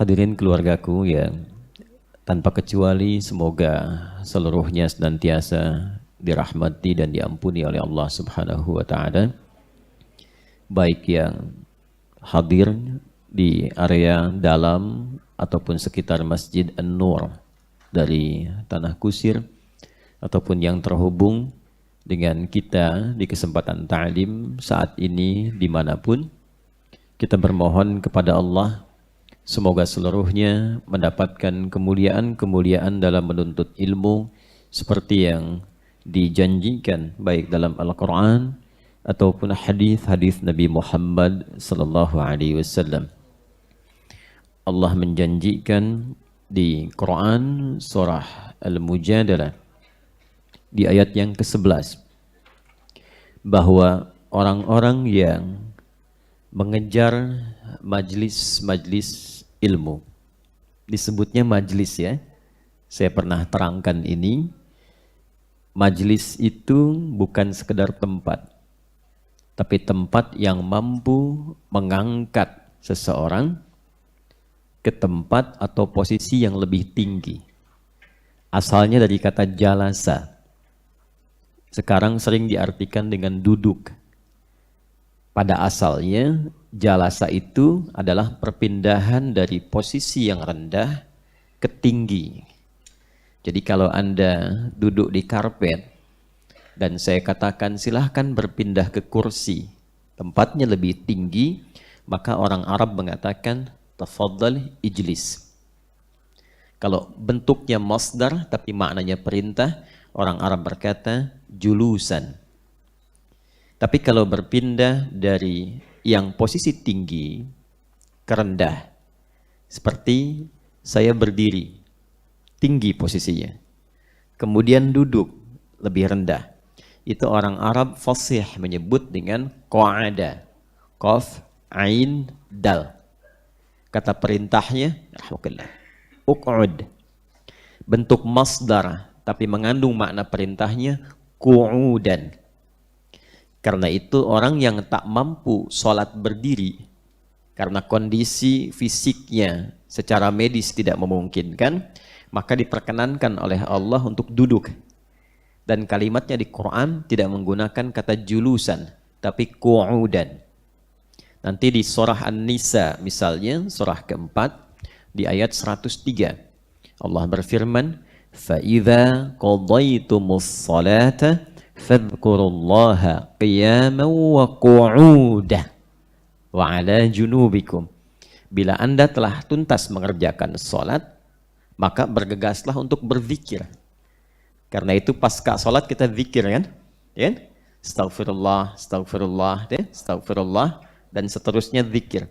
Hadirin keluargaku yang tanpa kecuali semoga seluruhnya senantiasa dirahmati dan diampuni oleh Allah Subhanahu wa taala. Baik yang hadir di area dalam ataupun sekitar Masjid An-Nur dari Tanah Kusir ataupun yang terhubung dengan kita di kesempatan ta'lim saat ini dimanapun, kita bermohon kepada Allah semoga seluruhnya mendapatkan kemuliaan-kemuliaan dalam menuntut ilmu seperti yang dijanjikan baik dalam Al-Quran ataupun hadis-hadis Nabi Muhammad sallallahu alaihi wasallam. Allah menjanjikan di Quran surah Al-Mujadalah di ayat yang ke-11 bahwa orang-orang yang mengejar majlis-majlis ilmu, disebutnya majlis ya, saya pernah terangkan ini, majlis itu bukan sekedar tempat, tapi tempat yang mampu mengangkat seseorang ke tempat atau posisi yang lebih tinggi. Asalnya dari kata jalasa, sekarang sering diartikan dengan duduk. Pada asalnya jalasa itu adalah perpindahan dari posisi yang rendah ke tinggi. Jadi kalau Anda duduk di karpet dan saya katakan silahkan berpindah ke kursi, tempatnya lebih tinggi, maka orang Arab mengatakan tafaddal ijlis. Kalau bentuknya masdar tapi maknanya perintah, orang Arab berkata julusan. Tapi kalau berpindah dari yang posisi tinggi ke rendah, seperti saya berdiri, tinggi posisinya, kemudian duduk, lebih rendah. Itu orang Arab fasih menyebut dengan qa'ada, qaf, ain, dal. Kata perintahnya, uq'ud. Bentuk masdar, tapi mengandung makna perintahnya, qu'udan. Karena itu orang yang tak mampu sholat berdiri karena kondisi fisiknya secara medis tidak memungkinkan, maka diperkenankan oleh Allah untuk duduk. Dan kalimatnya di Quran tidak menggunakan kata julusan, tapi qu'udan. Nanti di surah An-Nisa misalnya, surah keempat di ayat 103, Allah berfirman, فَإِذَا قَضَيْتُمُ الصَّلَاةَ fadhkurullaha qiyaman wa qu'udah wa ala junubikum. Bila Anda telah tuntas mengerjakan sholat, maka bergegaslah untuk berzikir. Karena itu pasca sholat kita zikir kan? Ya? Astaghfirullah, astaghfirullah, astaghfirullah, dan seterusnya zikir.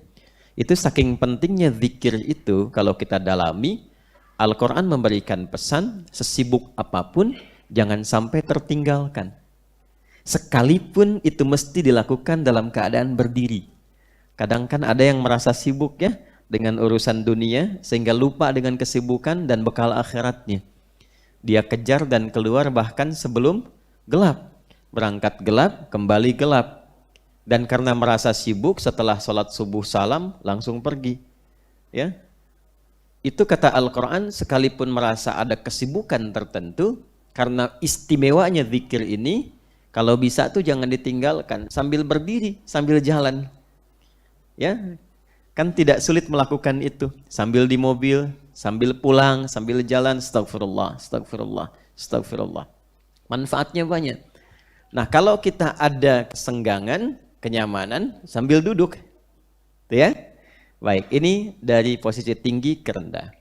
Itu saking pentingnya zikir itu, kalau kita dalami, Al-Quran memberikan pesan sesibuk apapun jangan sampai tertinggalkan. Sekalipun itu mesti dilakukan dalam keadaan berdiri. Kadang kan ada yang merasa sibuk ya dengan urusan dunia sehingga lupa dengan kesibukan dan bekal akhiratnya. Dia kejar dan keluar bahkan sebelum gelap. Berangkat gelap, kembali gelap. Dan karena merasa sibuk setelah sholat subuh salam langsung pergi. Ya. Itu kata Al-Quran, sekalipun merasa ada kesibukan tertentu, karena istimewanya zikir ini, kalau bisa tuh jangan ditinggalkan sambil berdiri, sambil jalan. Ya, kan tidak sulit melakukan itu. Sambil di mobil, sambil pulang, sambil jalan, astagfirullah, astagfirullah, astagfirullah. Manfaatnya banyak. Nah, kalau kita ada kesenggangan, kenyamanan, sambil duduk. Ya, baik, ini dari posisi tinggi ke rendah.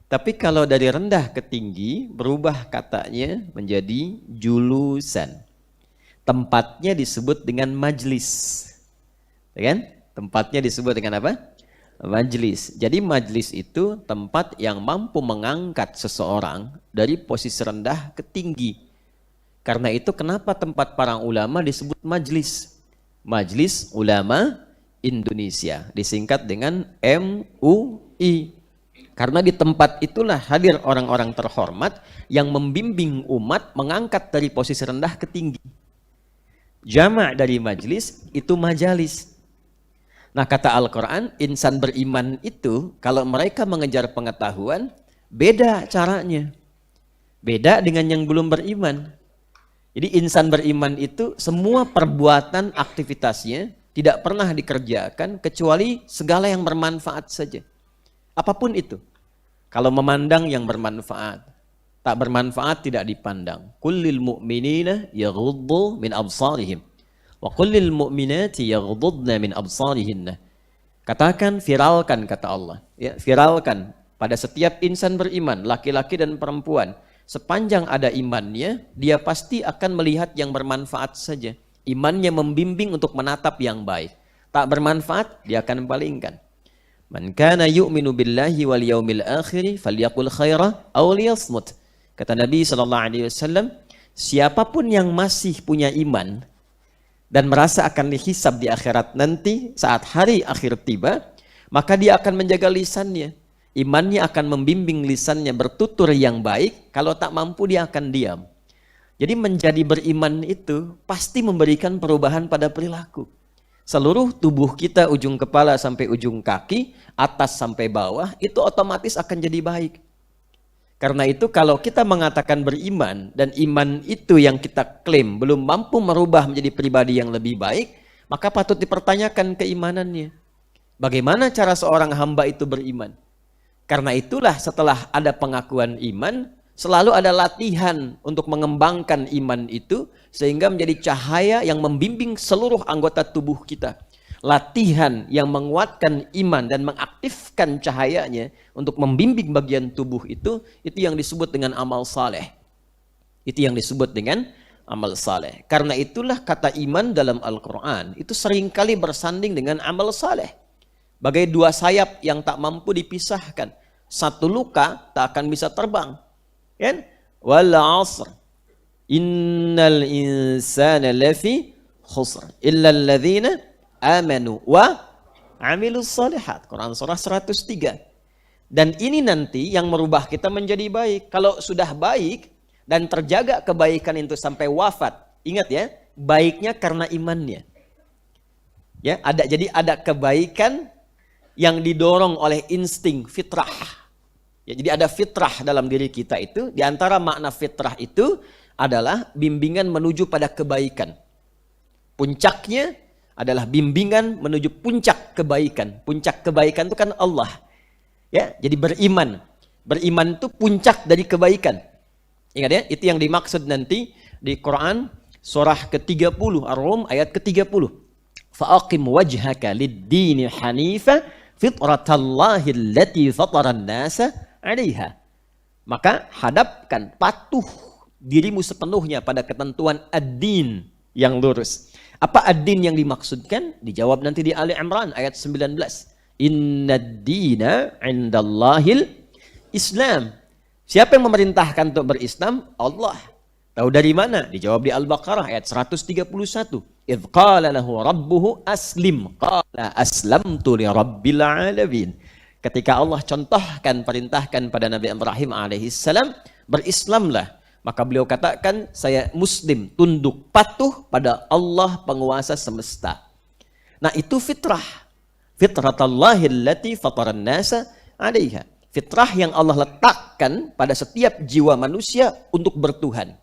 Tapi kalau dari rendah ke tinggi, berubah katanya menjadi julusan. Tempatnya disebut dengan majlis. Ya kan? Tempatnya disebut dengan apa? Majlis. Jadi majlis itu tempat yang mampu mengangkat seseorang dari posisi rendah ke tinggi. Karena itu kenapa tempat para ulama disebut majlis? Majlis Ulama Indonesia, disingkat dengan MUI. Karena di tempat itulah hadir orang-orang terhormat yang membimbing umat mengangkat dari posisi rendah ke tinggi. Jama' dari majlis itu majalis. Nah, kata Al-Quran, insan beriman itu kalau mereka mengejar pengetahuan, beda caranya. Beda dengan yang belum beriman. Jadi insan beriman itu semua perbuatan aktivitasnya tidak pernah dikerjakan kecuali segala yang bermanfaat saja. Apapun itu. Kalau memandang yang bermanfaat, tak bermanfaat tidak dipandang. Kullil mu'minina yaghuddu min absarihim. Wa kullil mu'minati yaghuddna min absarihinna. Katakan, viralkan kata Allah. Ya, viralkan pada setiap insan beriman, laki-laki dan perempuan. Sepanjang ada imannya, dia pasti akan melihat yang bermanfaat saja. Imannya membimbing untuk menatap yang baik. Tak bermanfaat, dia akan palingkan. Man kana yu'minu billahi wal yaumil akhir falyaqul khaira aw liyasmut. Kata Nabi SAW, siapapun yang masih punya iman dan merasa akan dihisab di akhirat nanti saat hari akhir tiba, maka dia akan menjaga lisannya. Imannya akan membimbing lisannya bertutur yang baik. Kalau tak mampu dia akan diam. Jadi menjadi beriman itu pasti memberikan perubahan pada perilaku. Seluruh tubuh kita, ujung kepala sampai ujung kaki, atas sampai bawah, itu otomatis akan jadi baik. Karena itu kalau kita mengatakan beriman dan iman itu yang kita klaim belum mampu merubah menjadi pribadi yang lebih baik, maka patut dipertanyakan keimanannya. Bagaimana cara seorang hamba itu beriman? Karena itulah setelah ada pengakuan iman, selalu ada latihan untuk mengembangkan iman itu sehingga menjadi cahaya yang membimbing seluruh anggota tubuh kita. Latihan yang menguatkan iman dan mengaktifkan cahayanya untuk membimbing bagian tubuh itu yang disebut dengan amal saleh. Itu yang disebut dengan amal saleh. Karena itulah kata iman dalam Al-Quran itu seringkali bersanding dengan amal saleh. Bagai dua sayap yang tak mampu dipisahkan. Satu luka tak akan bisa terbang. Kan? Wal 'asr. Innal insana lafi khusr illa alladzina amanu wa amilus salihat. Quran surah 103. Dan ini nanti yang merubah kita menjadi baik. Kalau sudah baik dan terjaga kebaikan itu sampai wafat, ingat ya, baiknya karena imannya. Ya, jadi ada kebaikan yang didorong oleh insting fitrah. Ya, jadi ada fitrah dalam diri kita itu. Di antara makna fitrah itu adalah bimbingan menuju pada kebaikan. Puncaknya adalah bimbingan menuju puncak kebaikan. Puncak kebaikan itu kan Allah. Ya, jadi beriman. Beriman itu puncak dari kebaikan. Ingat ya, itu yang dimaksud nanti di Quran surah ke-30 Ar-Rum ayat ke-30. Fa'aqim wajhaka lid-dini hanifa fitratallahi allati fataran nasa 'alaiha. Maka hadapkan, patuh dirimu sepenuhnya pada ketentuan ad-din yang lurus. Apa ad-din yang dimaksudkan? Dijawab nanti di Ali Imran ayat 19. Innad dina 'indallahil Islam. Siapa yang memerintahkan untuk berislam? Allah. Tahu dari mana? Dijawab di Al-Baqarah ayat 131. Idh qala lahu rabbuhu aslim qala aslamtu li rabbil alamin. Ketika Allah contohkan, perintahkan pada Nabi Ibrahim alaihissalam, berislamlah. Maka beliau katakan, saya muslim, tunduk, patuh pada Allah penguasa semesta. Nah itu fitrah. Fitratallahi allati fataran nasa 'alaiha. Fitrah yang Allah letakkan pada setiap jiwa manusia untuk bertuhan.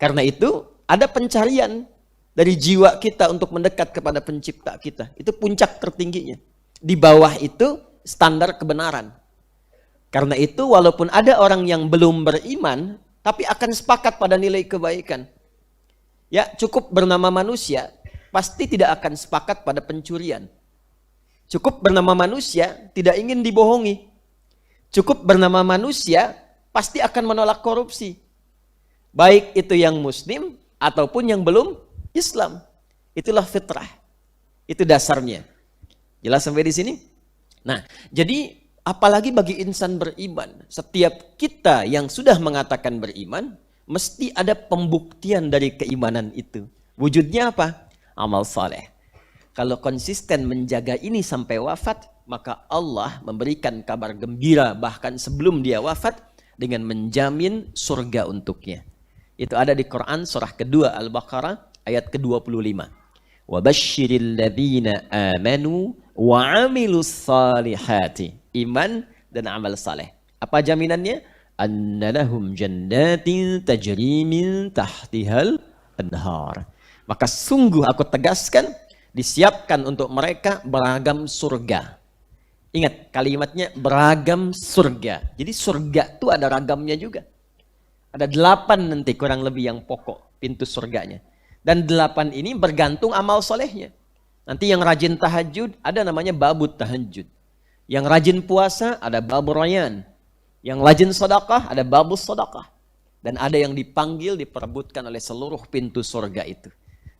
Karena itu ada pencarian dari jiwa kita untuk mendekat kepada pencipta kita. Itu puncak tertingginya. Di bawah itu standar kebenaran. Karena itu walaupun ada orang yang belum beriman, tapi akan sepakat pada nilai kebaikan. Ya, cukup bernama manusia, pasti tidak akan sepakat pada pencurian. Cukup bernama manusia, tidak ingin dibohongi. Cukup bernama manusia, pasti akan menolak korupsi. Baik itu yang muslim, ataupun yang belum Islam. Itulah fitrah. Itu dasarnya. Jelas sampai di sini? Nah, jadi apalagi bagi insan beriman, setiap kita yang sudah mengatakan beriman, mesti ada pembuktian dari keimanan itu. Wujudnya apa? Amal saleh. Kalau konsisten menjaga ini sampai wafat, maka Allah memberikan kabar gembira bahkan sebelum dia wafat dengan menjamin surga untuknya. Itu ada di Quran surah kedua Al-Baqarah ayat ke-25. wa basyiril ladzina amanu wa 'amilus salihati. Iman dan amal saleh. Apa jaminannya? Annalahum jannatin tajri min tahtihal anhar. Maka sungguh aku tegaskan, disiapkan untuk mereka beragam surga. Ingat kalimatnya beragam surga. Jadi surga itu ada ragamnya juga. Ada 8 nanti kurang lebih yang pokok pintu surganya. Dan 8 ini bergantung amal solehnya. Nanti yang rajin tahajud ada namanya babut tahajud. Yang rajin puasa ada babur rayyan. Yang rajin sedekah ada babus sedekah. Dan ada yang dipanggil, diperebutkan oleh seluruh pintu surga itu.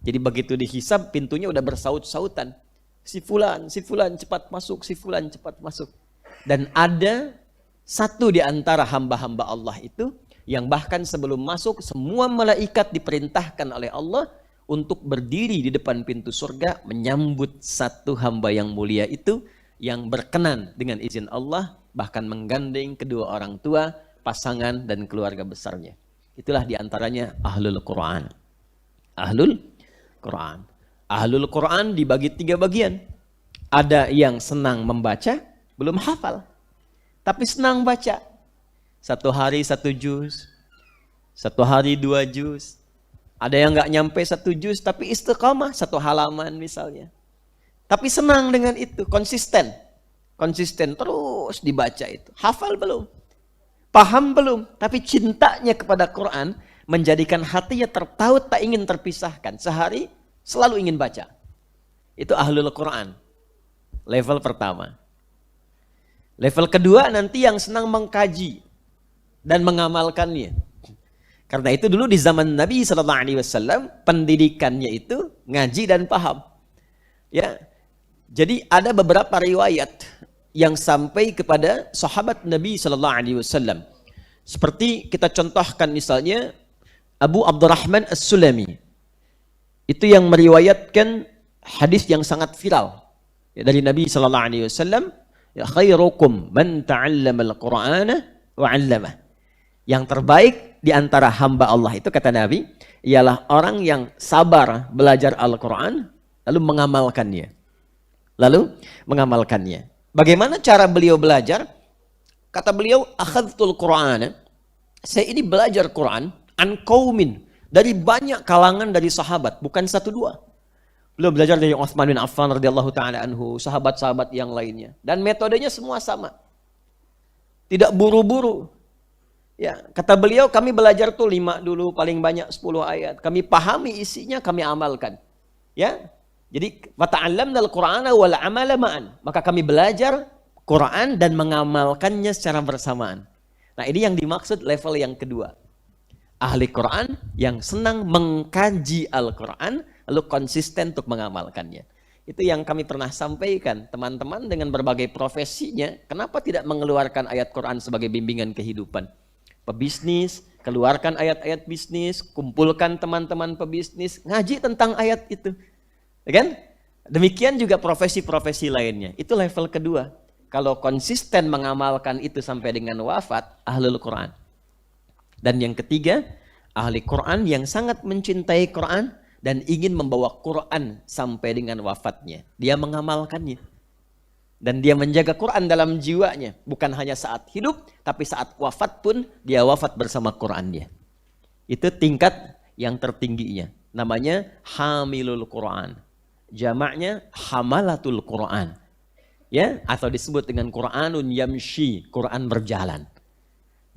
Jadi begitu dihisab, pintunya udah bersaut-sautan. Si fulan cepat masuk, si fulan cepat masuk. Dan ada satu di antara hamba-hamba Allah itu, yang bahkan sebelum masuk, semua malaikat diperintahkan oleh Allah untuk berdiri di depan pintu surga, menyambut satu hamba yang mulia itu, yang berkenan dengan izin Allah, bahkan menggandeng kedua orang tua, pasangan dan keluarga besarnya. Itulah diantaranya Ahlul Quran. Ahlul Quran. Ahlul Quran dibagi 3 bagian. Ada yang senang membaca, belum hafal, tapi senang baca. 1 hari 1 juz, 1 hari 2 juz. Ada yang nggak nyampe 1 juz, tapi istiqamah 1 halaman misalnya. Tapi senang dengan itu, konsisten. Konsisten terus dibaca itu. Hafal belum? Paham belum? Tapi cintanya kepada Quran menjadikan hatinya tertaut tak ingin terpisahkan. Sehari selalu ingin baca. Itu Ahlul Quran. Level pertama. Level kedua nanti yang senang mengkaji dan mengamalkannya. Karena itu dulu di zaman Nabi SAW pendidikannya itu ngaji dan paham. Ya. Jadi ada beberapa riwayat yang sampai kepada sahabat Nabi SAW. Seperti kita contohkan misalnya Abu Abdurrahman As-Sulami. Itu yang meriwayatkan hadis yang sangat viral ya, dari Nabi SAW. Ya, khairukum man ta'allama al-Qur'ana wa 'allamah. Yang terbaik di antara hamba Allah itu kata Nabi ialah orang yang sabar belajar Al-Quran lalu mengamalkannya. Bagaimana cara beliau belajar? Kata beliau, akhadtul Qur'ana. Saya ini belajar Quran an qaumin, dari banyak kalangan dari sahabat, bukan 1 2. Beliau belajar dari Utsman bin Affan radhiyallahu taala anhu, sahabat-sahabat yang lainnya. Dan metodenya semua sama. Tidak buru-buru. Ya, kata beliau kami belajar tuh 5 dulu, paling banyak 10 ayat. Kami pahami isinya, kami amalkan. Ya. Jadi wata'allamnal Qur'ana wal 'amala ma'an. Maka kami belajar Quran dan mengamalkannya secara bersamaan. Nah, ini yang dimaksud level yang kedua. Ahli Quran yang senang mengkaji Al-Quran lalu konsisten untuk mengamalkannya. Itu yang kami pernah sampaikan, teman-teman dengan berbagai profesinya, kenapa tidak mengeluarkan ayat Quran sebagai bimbingan kehidupan? Pebisnis, keluarkan ayat-ayat bisnis, kumpulkan teman-teman pebisnis, ngaji tentang ayat itu. Ya kan? Demikian juga profesi-profesi lainnya. Itu level kedua. Kalau konsisten mengamalkan itu sampai dengan wafat, Ahlul Quran. Dan yang ketiga, ahli Quran yang sangat mencintai Quran dan ingin membawa Quran sampai dengan wafatnya. Dia mengamalkannya. Dan dia menjaga Quran dalam jiwanya. Bukan hanya saat hidup, tapi saat wafat pun dia wafat bersama Qurannya. Itu tingkat yang tertingginya. Namanya Hamilul Quran. Jamaknya Hamalatul Quran. Ya, atau disebut dengan Quranun Yamshi, Quran berjalan.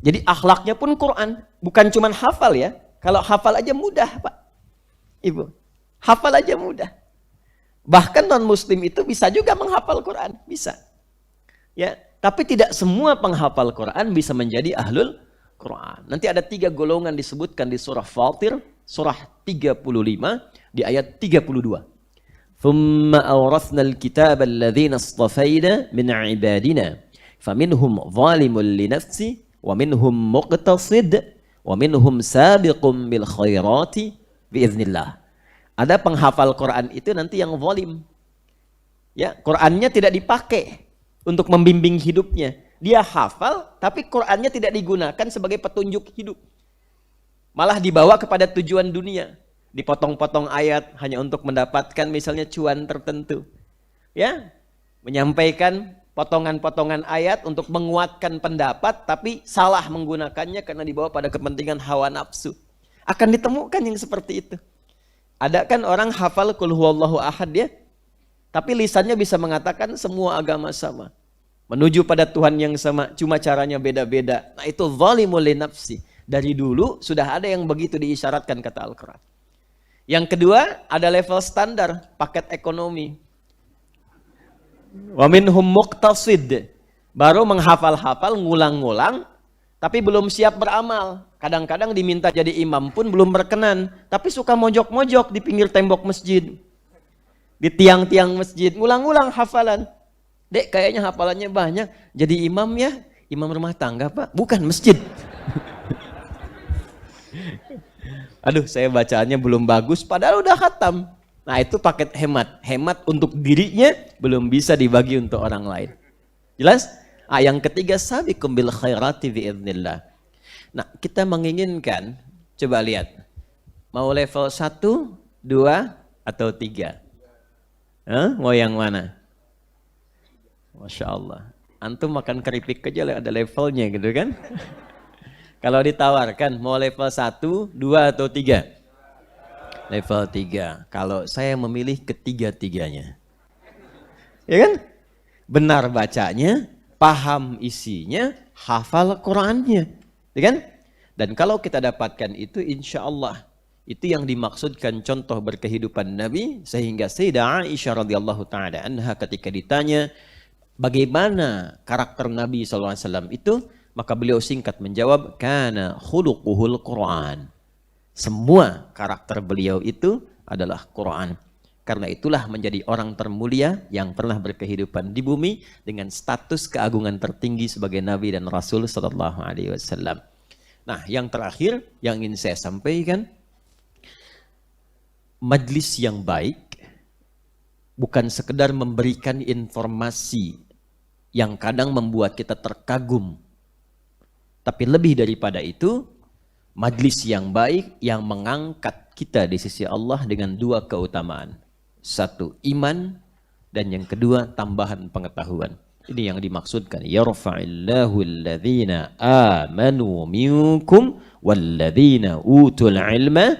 Jadi akhlaknya pun Quran. Bukan cuma hafal ya. Kalau hafal aja mudah Pak. Ibu. Hafal aja mudah. Bahkan non-muslim itu bisa juga menghafal Quran. Bisa. Ya, tapi tidak semua penghafal Quran bisa menjadi ahlul Quran. Nanti ada 3 golongan disebutkan di surah Fatir. Surah 35 di ayat 32. ثُمَّ أَوْرَثْنَا الْكِتَابَ الَّذِينَ اصْطَفَيْنَا مِنْ عِبَادِنَا فَمِنْهُمْ ظَالِمٌ لِنَفْسِهِ وَمِنْهُمْ مُقْتَصِدٌ وَمِنْهُمْ سَابِقٌ بِالْخَيْرَاتِ بِإِذْنِ اللَّهِ. Ada penghafal Quran itu nanti yang zalim. Ya, Qurannya tidak dipakai untuk membimbing hidupnya. Dia hafal, tapi Qurannya tidak digunakan sebagai petunjuk hidup. Malah dibawa kepada tujuan dunia. dipotong-potong ayat hanya untuk mendapatkan misalnya cuan tertentu. Ya, menyampaikan potongan-potongan ayat untuk menguatkan pendapat, tapi salah menggunakannya karena dibawa pada kepentingan hawa nafsu. Akan ditemukan yang seperti itu. Ada kan orang hafal qul huwallahu ahad ya, tapi lisannya bisa mengatakan semua agama sama. Menuju pada Tuhan yang sama, cuma caranya beda-beda. Nah itu zalimul li nafsi. Dari dulu sudah ada yang begitu diisyaratkan kata Al-Quran. Yang kedua, ada level standar, paket ekonomi. Wa minhum muqtasid. Baru menghafal-hafal, ngulang-ngulang, tapi belum siap beramal. Kadang-kadang diminta jadi imam pun belum berkenan, tapi suka mojok-mojok di pinggir tembok masjid. Di tiang-tiang masjid, ngulang-ngulang hafalan. Dek, kayaknya hafalannya banyak. Jadi imam ya? Imam rumah tangga, Pak? Bukan, masjid. Aduh, saya bacaannya belum bagus, padahal udah khatam. Nah, itu paket hemat. Hemat untuk dirinya, belum bisa dibagi untuk orang lain. Jelas? Yang ketiga, sabiqum bil khairati bi'idznillah. Nah, kita menginginkan, coba lihat. Mau level 1, 2, atau 3? Mau yang mana? Masya Allah. Antum makan keripik aja ada levelnya gitu kan. Kalau ditawarkan mau level 1, 2 atau 3? Level 3. Kalau saya memilih ketiga-tiganya. Ya kan? Benar bacanya, paham isinya, hafal Qur'annya. Ya kan? Dan kalau kita dapatkan itu insya Allah itu yang dimaksudkan contoh berkehidupan Nabi, sehingga Sayyidah Aisyah radhiyallahu ta'ala anha ketika ditanya bagaimana karakter Nabi SAW itu, maka beliau singkat menjawab, kana khuluquhul Qur'an. Semua karakter beliau itu adalah Qur'an. Karena itulah menjadi orang termulia yang pernah berkehidupan di bumi dengan status keagungan tertinggi sebagai Nabi dan Rasul sallallahu alaihi wasallam. Nah, yang terakhir yang ingin saya sampaikan, majlis yang baik bukan sekedar memberikan informasi yang kadang membuat kita terkagum. Tapi lebih daripada itu, majlis yang baik yang mengangkat kita di sisi Allah dengan dua keutamaan. Satu, iman, dan yang kedua, tambahan pengetahuan. Ini yang dimaksudkan. Yarfa'illahu alladhina amanu minkum walladhina utul ilma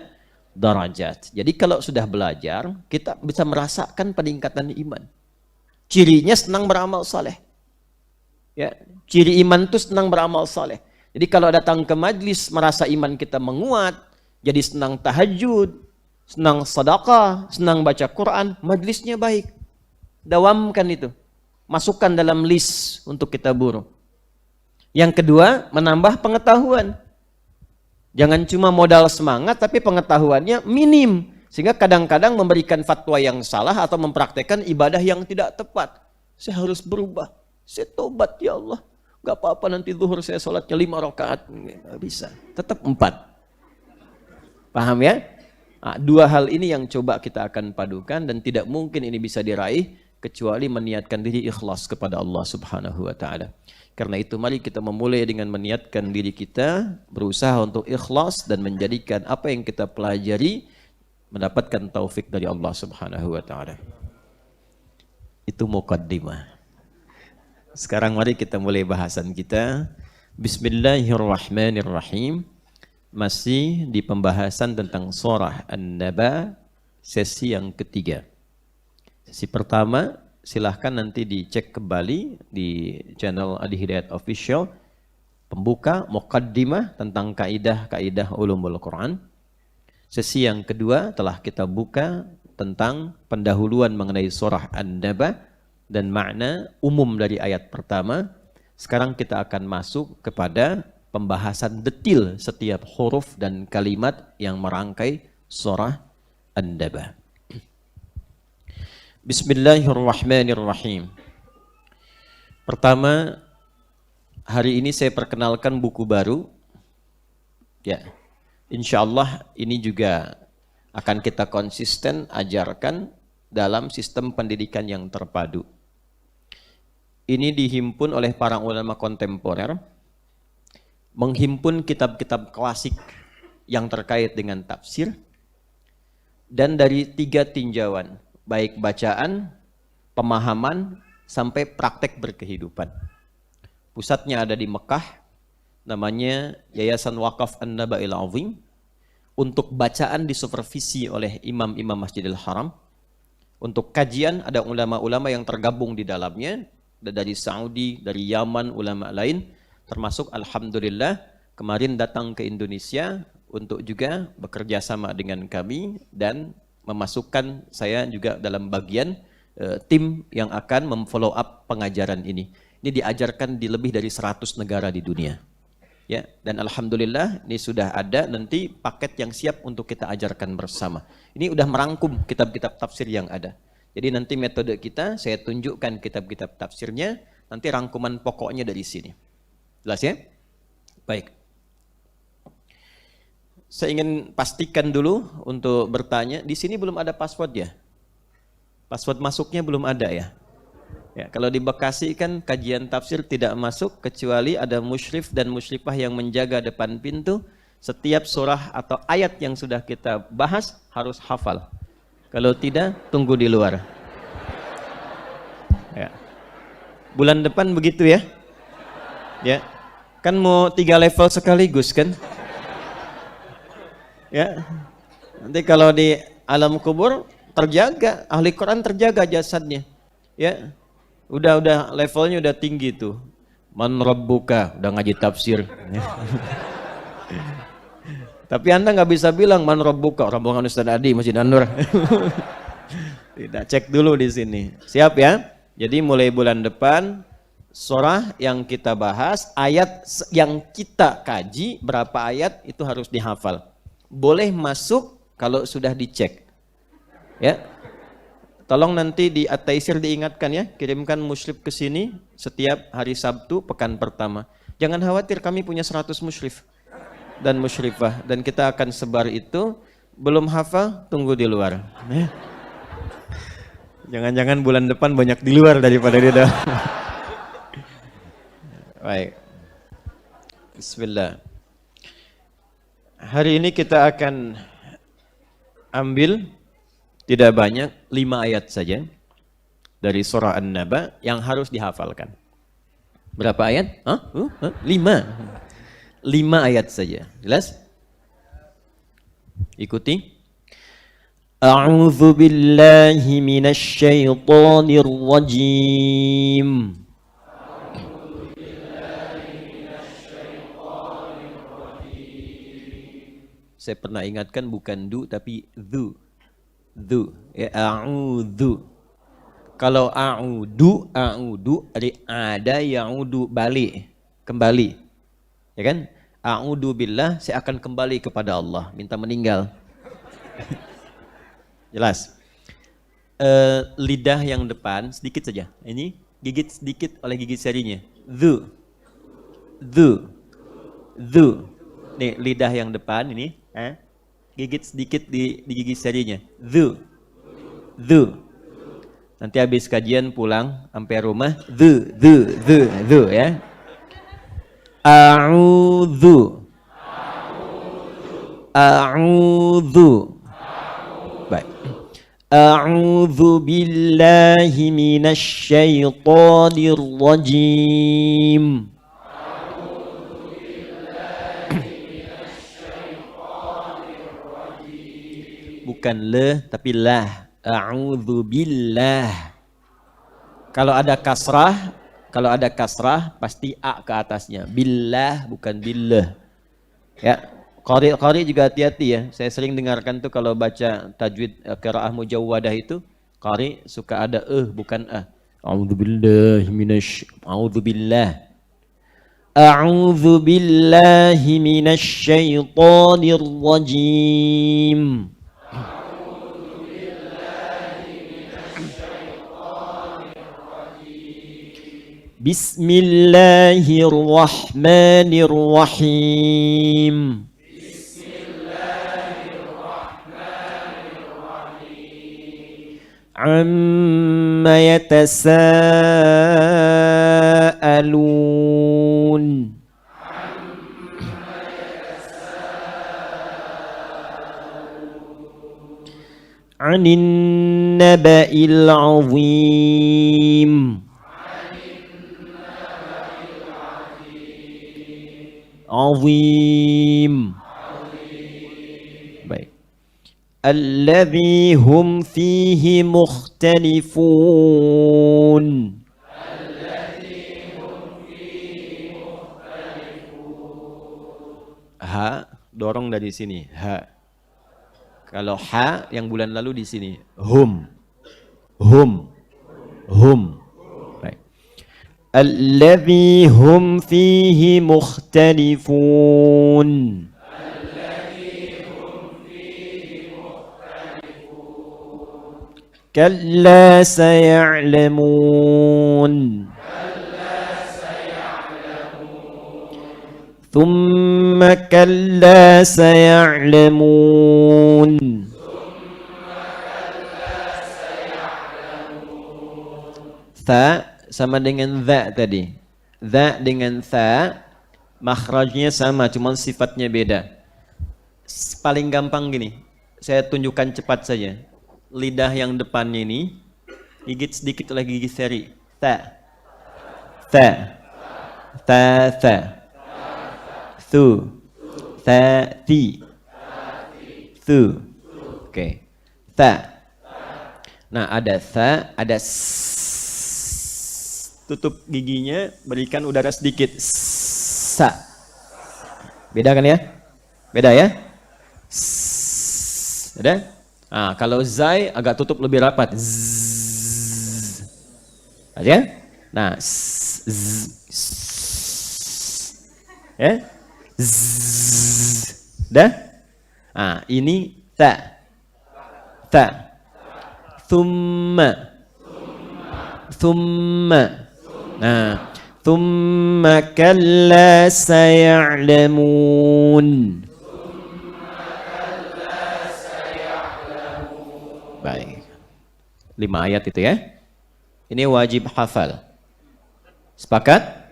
darajat. Jadi kalau sudah belajar, kita bisa merasakan peningkatan iman. Cirinya senang beramal saleh. Ya, ciri iman itu senang beramal saleh. Jadi kalau datang ke majlis merasa iman kita menguat, jadi senang tahajud, senang sedekah, senang baca Quran, majlisnya baik. Dawamkan itu. Masukkan dalam list untuk kita buru. Yang kedua, menambah pengetahuan. Jangan cuma modal semangat tapi pengetahuannya minim. Sehingga kadang-kadang memberikan fatwa yang salah atau mempraktekkan ibadah yang tidak tepat. Saya harus berubah. Saya tobat ya Allah. Gak apa-apa nanti zuhur saya sholatnya 5 rakaat. Gak bisa. Tetap 4. Paham ya? Nah, dua hal ini yang coba kita akan padukan dan tidak mungkin ini bisa diraih kecuali meniatkan diri ikhlas kepada Allah Subhanahu wa taala. Karena itu mari kita memulai dengan meniatkan diri kita berusaha untuk ikhlas dan menjadikan apa yang kita pelajari mendapatkan taufik dari Allah Subhanahu wa taala. Itu muqaddimah. Sekarang mari kita mulai bahasan kita. Bismillahirrahmanirrahim. Masih di pembahasan tentang surah An-Naba sesi yang ketiga. Sesi pertama silahkan nanti dicek kembali di channel Adi Hidayat Official. Pembuka muqaddimah tentang kaidah-kaidah ulumul Quran. Sesi yang kedua telah kita buka tentang pendahuluan mengenai surah An-Naba dan makna umum dari ayat pertama. Sekarang kita akan masuk kepada pembahasan detil setiap huruf dan kalimat yang merangkai surah An-Naba. Bismillahirrahmanirrahim. Pertama, hari ini saya perkenalkan buku baru. Ya, insya Allah ini juga akan kita konsisten ajarkan dalam sistem pendidikan yang terpadu. Ini dihimpun oleh para ulama kontemporer, menghimpun kitab-kitab klasik yang terkait dengan tafsir, dan dari 3 tinjauan, baik bacaan, pemahaman, sampai praktek berkehidupan. Pusatnya ada di Mekah, namanya Yayasan Wakaf An-Naba'il Azim. Untuk bacaan disupervisi oleh imam-imam Masjidil Haram. Untuk kajian ada ulama-ulama yang tergabung di dalamnya, dari Saudi, dari Yaman, ulama lain, termasuk alhamdulillah kemarin datang ke Indonesia untuk juga bekerja sama dengan kami dan memasukkan saya juga dalam bagian tim yang akan memfollow up pengajaran ini. Ini diajarkan di lebih dari 100 negara di dunia. Ya, dan alhamdulillah ini sudah ada nanti paket yang siap untuk kita ajarkan bersama. Ini udah merangkum kitab-kitab tafsir yang ada. Jadi nanti metode kita saya tunjukkan kitab-kitab tafsirnya, nanti rangkuman pokoknya dari sini. Jelas ya? Baik. Saya ingin pastikan dulu untuk bertanya, di sini belum ada password ya? Password masuknya belum ada ya? Ya, kalau di Bekasi kan kajian tafsir tidak masuk kecuali ada musyrif dan musyrifah yang menjaga depan pintu. Setiap surah atau ayat yang sudah kita bahas harus hafal. Kalau tidak, tunggu di luar. Ya. Bulan depan begitu ya? Ya. Kan mau 3 level sekaligus kan? Ya. Nanti kalau di alam kubur terjaga, ahli Quran terjaga jasadnya. Ya. Udah levelnya udah tinggi tuh. Man rabbuka, udah ngaji tafsir. Tapi Anda nggak bisa bilang man rabbuka, rombongan Ustaz Adi Masjid An-Nur. Tidak, cek dulu di sini. Siap ya? Jadi mulai bulan depan surah yang kita bahas, ayat yang kita kaji berapa ayat itu harus dihafal. Boleh masuk kalau sudah dicek. Ya. Tolong nanti di At-Taisir diingatkan ya, kirimkan musyrif ke sini setiap hari Sabtu pekan pertama. Jangan khawatir, kami punya 100 musyrif dan musyrifah dan kita akan sebar itu. Belum hafal, tunggu di luar. Jangan-jangan bulan depan banyak di luar daripada di dalam. Baik. Bismillah. Hari ini kita akan ambil tidak banyak, 5 ayat saja dari surah An-Naba yang harus dihafalkan. Berapa ayat? 5 ayat saja. Jelas? Ikuti. A'udzu billahi minasy syaithanir rajim. Saya pernah ingatkan bukan du tapi dzu. Dzu, ya a'udzu. Kalau a'udu ada ya'udu balik, kembali. Ya kan? A'udzu billah, saya akan kembali kepada Allah, minta meninggal. Jelas. Lidah yang depan sedikit saja. Ini gigit sedikit oleh gigi serinya. Dzu. Nih lidah yang depan ini, gigit sedikit di gigi serinya. Dzu. Nanti habis kajian pulang sampai rumah dzu ya. A'udzu. Baik. A'udzu billahi minasy syaithanir rajim. Bukan le tapi lah. A'udzu billah. Kalau ada kasrah pasti a ke atasnya. Billah bukan billah. Ya, qari juga hati-hati ya. Saya sering dengarkan tuh kalau baca tajwid qiraah mujawwadah itu, qari suka ada bukan a. A'udzu billah. A'udzu billahi minasy syaithanir rajim. Bismillahirrahmanirrahim. Amma yatasaalun. naba'il azim. Azim. Baik. Alladzi hum fihi mukhtalifun. Ha, dorong dari sini. Ha. Kalau ha yang bulan lalu di sini. Hum. Hum. Hum. Baik. Alladzi hum fihi mukhtalifun. Kalla saya'lamun. ثم كلا سيعلمون. Tha sama dengan dha tadi. Dha dengan tha makhrajnya sama, cuma sifatnya beda. Paling gampang gini, saya tunjukkan cepat saja. Lidah yang depannya ini gigit sedikit lagi gigit seri. Tha. Tha. Tha tha. Thu, tha, thi, thu, oke, tha. Nah ada tha, ada tutup giginya, berikan udara sedikit, sa. Beda kan ya? Beda ya? Ada? Nah, kalau zai agak tutup lebih rapat, zzz. Ada? Nah, ya? Zzz. Dah? Ah, ini ta. Ta. Thumma. Thumma. Nah, thumma kalla saya'lamun. Baik. 5 ayat itu ya. Ini wajib hafal. Sepakat?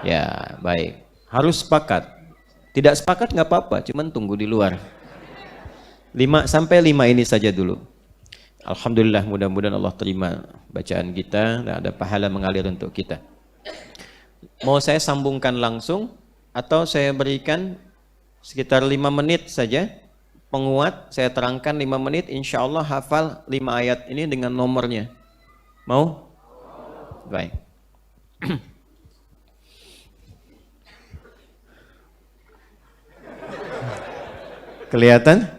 Ya, baik. Harus sepakat. Tidak sepakat nggak apa-apa, cuman tunggu di luar. 5 sampai 5 ini saja dulu. Alhamdulillah, mudah-mudahan Allah terima bacaan kita dan ada pahala mengalir untuk kita. Mau saya sambungkan langsung atau saya berikan sekitar 5 menit saja penguat, saya terangkan 5 menit, insya Allah hafal 5 ayat ini dengan nomornya. Mau? Baik. Kelihatan?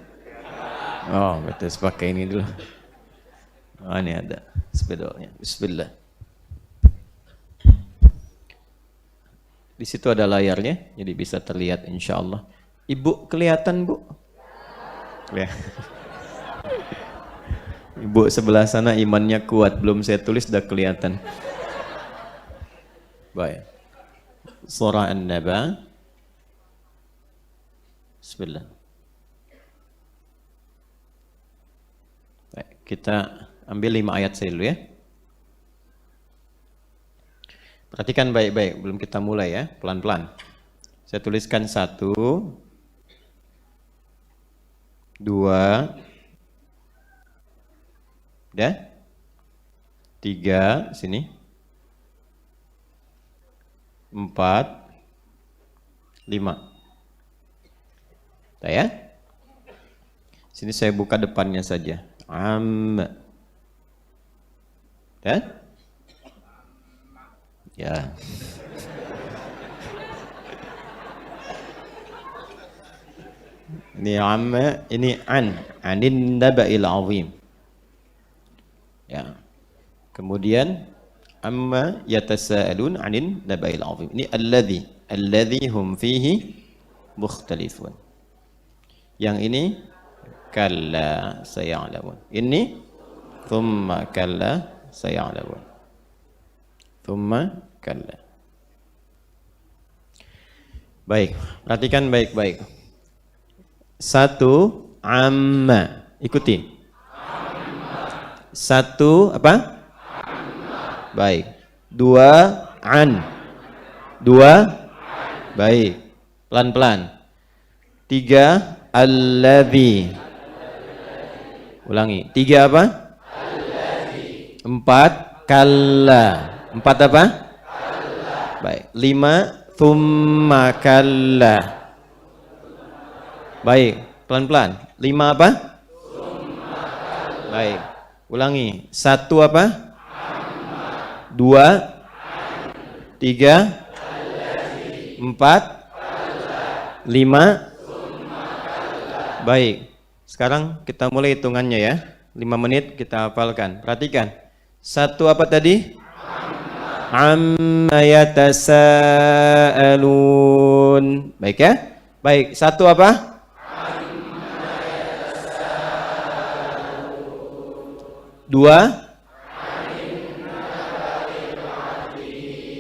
Oh, betul. Pakai ini dulu. Oh, ini ada spidolnya. Bismillah. Di situ ada layarnya, jadi bisa terlihat insya Allah. Ibu kelihatan, Bu? Kelihatan. Ibu sebelah sana imannya kuat, belum saya tulis sudah kelihatan. Baik. Surah An-Naba. Bismillah. Baik, kita ambil 5 ayat saja dulu ya. Perhatikan baik-baik, belum kita mulai ya, pelan-pelan. Saya tuliskan 1, 2, udah? 3, sini. 4, 5. Udah ya? Sini saya buka depannya saja. Am. Ya? Ya. Ini amma, ini anin naba'il azim. Ya. Kemudian amma yatasaalun anin naba'il azim. Ini alladzi hum fihi mukhtalifun. Yang ini kalla saya'lamun. Ini thumma kalla saya'lamun. Thumma kalla. Baik, perhatikan baik-baik. 1 amma. Ikuti. 1 apa? Amma. Baik. 2 an. 2 baik. Pelan-pelan. 3 alladzi. Ulangi. 3 apa? 4 kalla. 4 apa? Baik. 5 thumma kalla. Baik, pelan-pelan. 5 apa? Baik. Ulangi. 1 apa? 2 3 4 5. Baik. Sekarang kita mulai hitungannya ya. 5 menit kita hafalkan. Perhatikan. 1 apa tadi? Amma yatasaalun. Baik ya? Baik, 1 apa? Dua.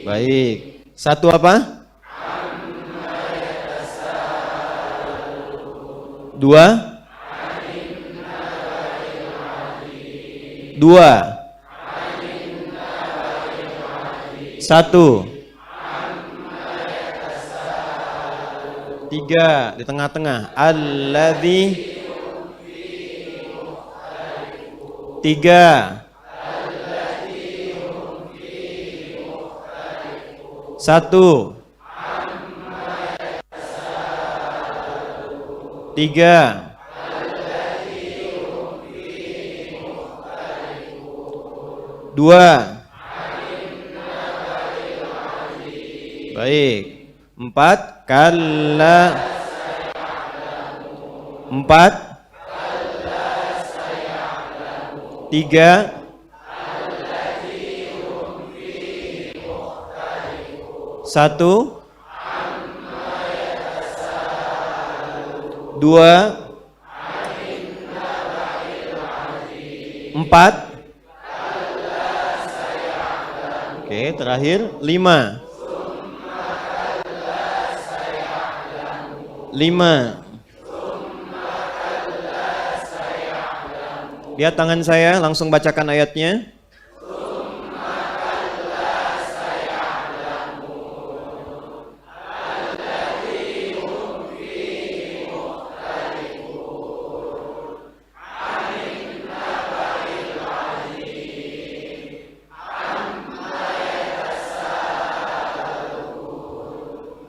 Baik. 1 apa? 2. 2. 1. 3 di tengah-tengah. Alladzi. 3. 1. 3. 2. Baik. 4 kalla. 4. 3. 1. 2. 4. Oke, terakhir 5. 5. Lihat tangan saya, langsung bacakan ayatnya.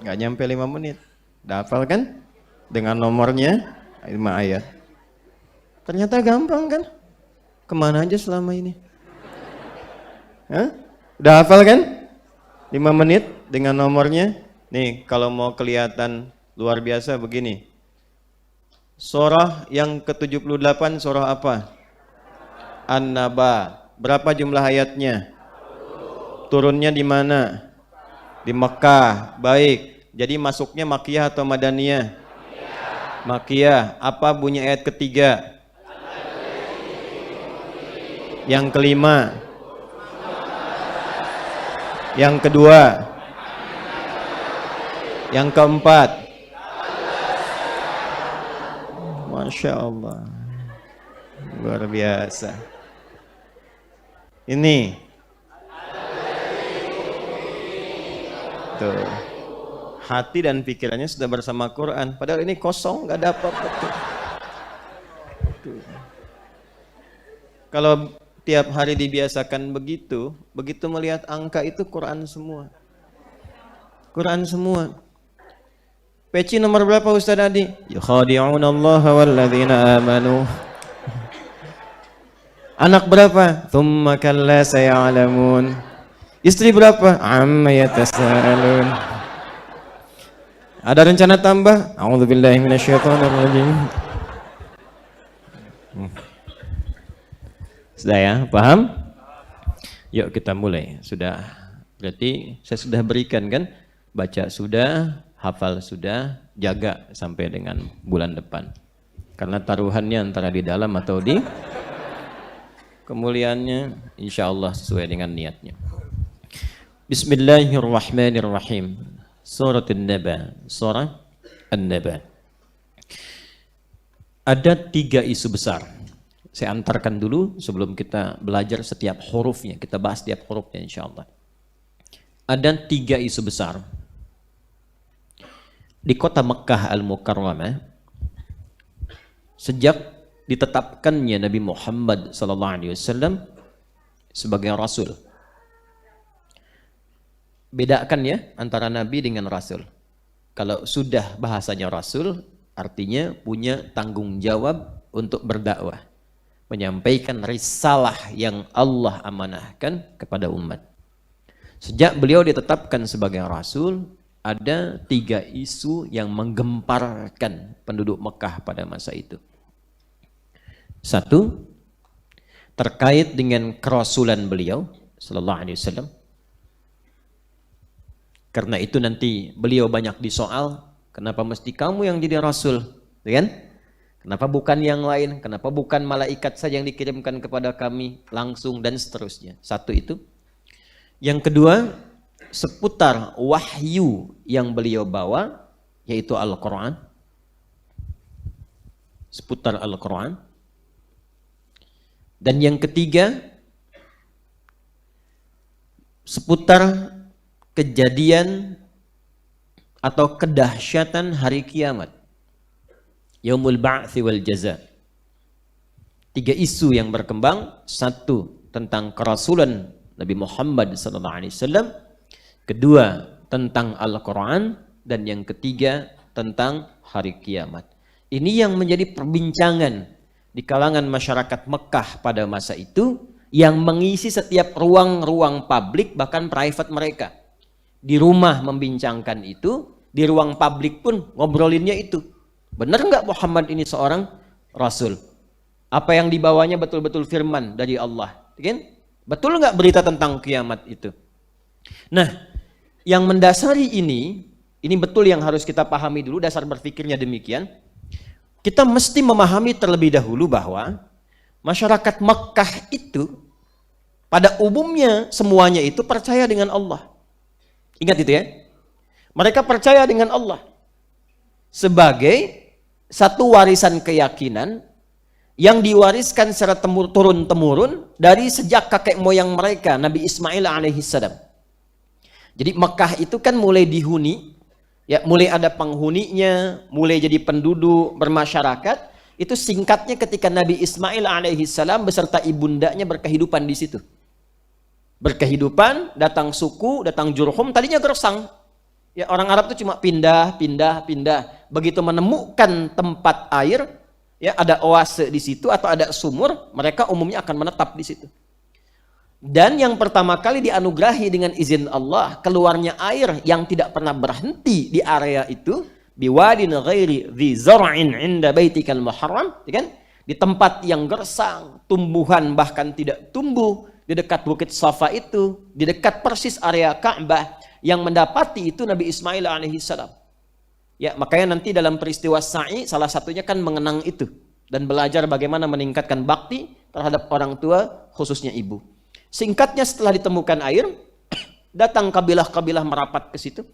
Nggak nyampe 5 menit. Udah hafal kan? Dengan nomornya 5 ayat. Ternyata gampang kan? Kemana aja selama ini? Hah? Udah hafal kan? 5 menit dengan nomornya. Nih, kalau mau kelihatan luar biasa begini. Surah yang ke-78 surah apa? An-Naba. Berapa jumlah ayatnya? Turunnya di mana? Di Mekah. Baik. Jadi masuknya Makkiyah atau Madaniyah? Makkiyah. Apa bunyi ayat ketiga? Yang kelima? Yang kedua? Yang keempat? Masya Allah. Luar biasa. Ini. Tuh. Hati dan pikirannya sudah bersama Quran. Padahal ini kosong, nggak ada apa-apa. Kalau tiap hari dibiasakan begitu, begitu melihat angka itu Quran semua. Quran semua. Peci nomor berapa Ustaz Adi? Yukhadi'unallaha walladzina amanu. Anak berapa? Tsumma kalla saya'lamun. Istri berapa? Amma yatasaalun. Ada rencana tambah? A'udzubillahi minasyaitonirrajim. Sudah ya, paham? Yuk kita mulai. Sudah. Berarti saya sudah berikan kan? Baca sudah, hafal sudah, jaga sampai dengan bulan depan. Karena taruhannya antara di dalam atau di kemuliaannya insya Allah sesuai dengan niatnya. Bismillahirrahmanirrahim. Surat An-Naba. Surah An-Naba. Ada 3 isu besar. Saya antarkan dulu sebelum kita belajar setiap hurufnya. Kita bahas setiap hurufnya insya Allah. Ada 3 isu besar. Di kota Mekkah Al-Mukarramah, sejak ditetapkannya Nabi Muhammad SAW sebagai rasul. Bedakan ya antara nabi dengan rasul. Kalau sudah bahasanya rasul, artinya punya tanggung jawab untuk berdakwah, menyampaikan risalah yang Allah amanahkan kepada umat. Sejak beliau ditetapkan sebagai rasul, ada 3 isu yang menggemparkan penduduk Mekah pada masa itu. 1, terkait dengan kerasulan beliau sallallahu alaihi wasallam. Karena itu nanti beliau banyak disoal, kenapa mesti kamu yang jadi rasul, kan? Kenapa bukan yang lain? Kenapa bukan malaikat saja yang dikirimkan kepada kami langsung, dan seterusnya. 1 itu. Yang kedua, seputar wahyu yang beliau bawa, yaitu Al-Quran. Seputar Al-Quran. Dan yang ketiga, seputar kejadian atau kedahsyatan hari kiamat, Yaumul Ba'thi wal Jaza. 3 isu yang berkembang. 1, tentang kerasulan Nabi Muhammad SAW. 2, tentang Al-Quran. Dan yang ketiga, tentang hari kiamat. Ini yang menjadi perbincangan di kalangan masyarakat Mekah pada masa itu, yang mengisi setiap ruang-ruang publik, bahkan private mereka. Di rumah membincangkan itu, di ruang publik pun ngobrolinnya itu. Benar nggak Muhammad ini seorang rasul? Apa yang dibawanya betul-betul firman dari Allah? Kan? Betul nggak berita tentang kiamat itu? Nah, yang mendasari ini betul yang harus kita pahami dulu, dasar berpikirnya demikian. Kita mesti memahami terlebih dahulu bahwa masyarakat Mekah itu pada umumnya semuanya itu percaya dengan Allah. Ingat itu ya. Mereka percaya dengan Allah sebagai satu warisan keyakinan yang diwariskan secara turun-temurun dari sejak kakek moyang mereka, Nabi Ismail alaihissalam. Jadi Mekah itu kan mulai dihuni, ya, mulai ada penghuninya, mulai jadi penduduk bermasyarakat. Itu singkatnya ketika Nabi Ismail alaihissalam beserta ibundanya berkehidupan di situ. Berkehidupan, datang suku, datang Jurhum, tadinya gersang. Ya, orang Arab itu cuma pindah. Begitu menemukan tempat air, ya, ada oase di situ atau ada sumur, mereka umumnya akan menetap di situ. Dan yang pertama kali dianugerahi dengan izin Allah keluarnya air yang tidak pernah berhenti di area itu, biwadin ghairi dzi zar'in 'inda baitikal muharram, kan? Di tempat yang gersang, tumbuhan bahkan tidak tumbuh, di dekat Bukit Safa itu, di dekat persis area Ka'bah, yang mendapati itu Nabi Ismail alaihissalam. Ya, makanya nanti dalam peristiwa Sa'i salah satunya kan mengenang itu dan belajar bagaimana meningkatkan bakti terhadap orang tua, khususnya ibu. Singkatnya, setelah ditemukan air, datang kabilah-kabilah merapat ke situ,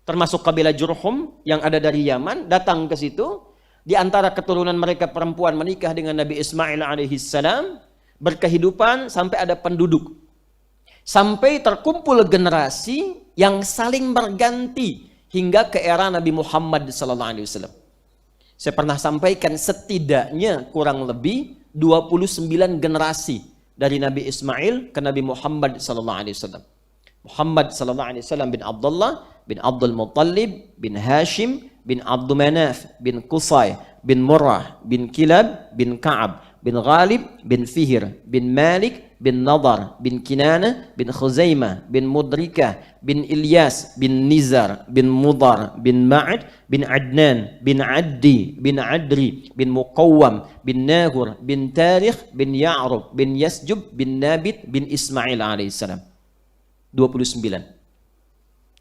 termasuk kabilah Jurhum yang ada dari Yaman, datang ke situ. Di antara keturunan mereka perempuan menikah dengan Nabi Ismail alaihissalam, berkehidupan sampai ada penduduk, sampai terkumpul generasi yang saling berganti hingga ke era Nabi Muhammad SAW. Saya pernah sampaikan setidaknya kurang lebih 29 generasi dari Nabi Ismail ke Nabi Muhammad SAW. Muhammad SAW bin Abdullah bin Abdul Muttalib bin Hashim bin Abdul Manaf bin Qusay bin Murrah bin Kilab bin Ka'ab bin Ghalib bin Fihr bin Malik bin Nadar bin Kinana bin Khuzaimah bin Mudrikah bin Ilyas bin Nizar bin Mudar bin Ma'ad bin Adnan bin Addi bin Adri bin Muqawwam bin Nahur bin Tarikh bin Ya'rub bin Yasjub bin Nabit bin Ismail alaihissalam. 29.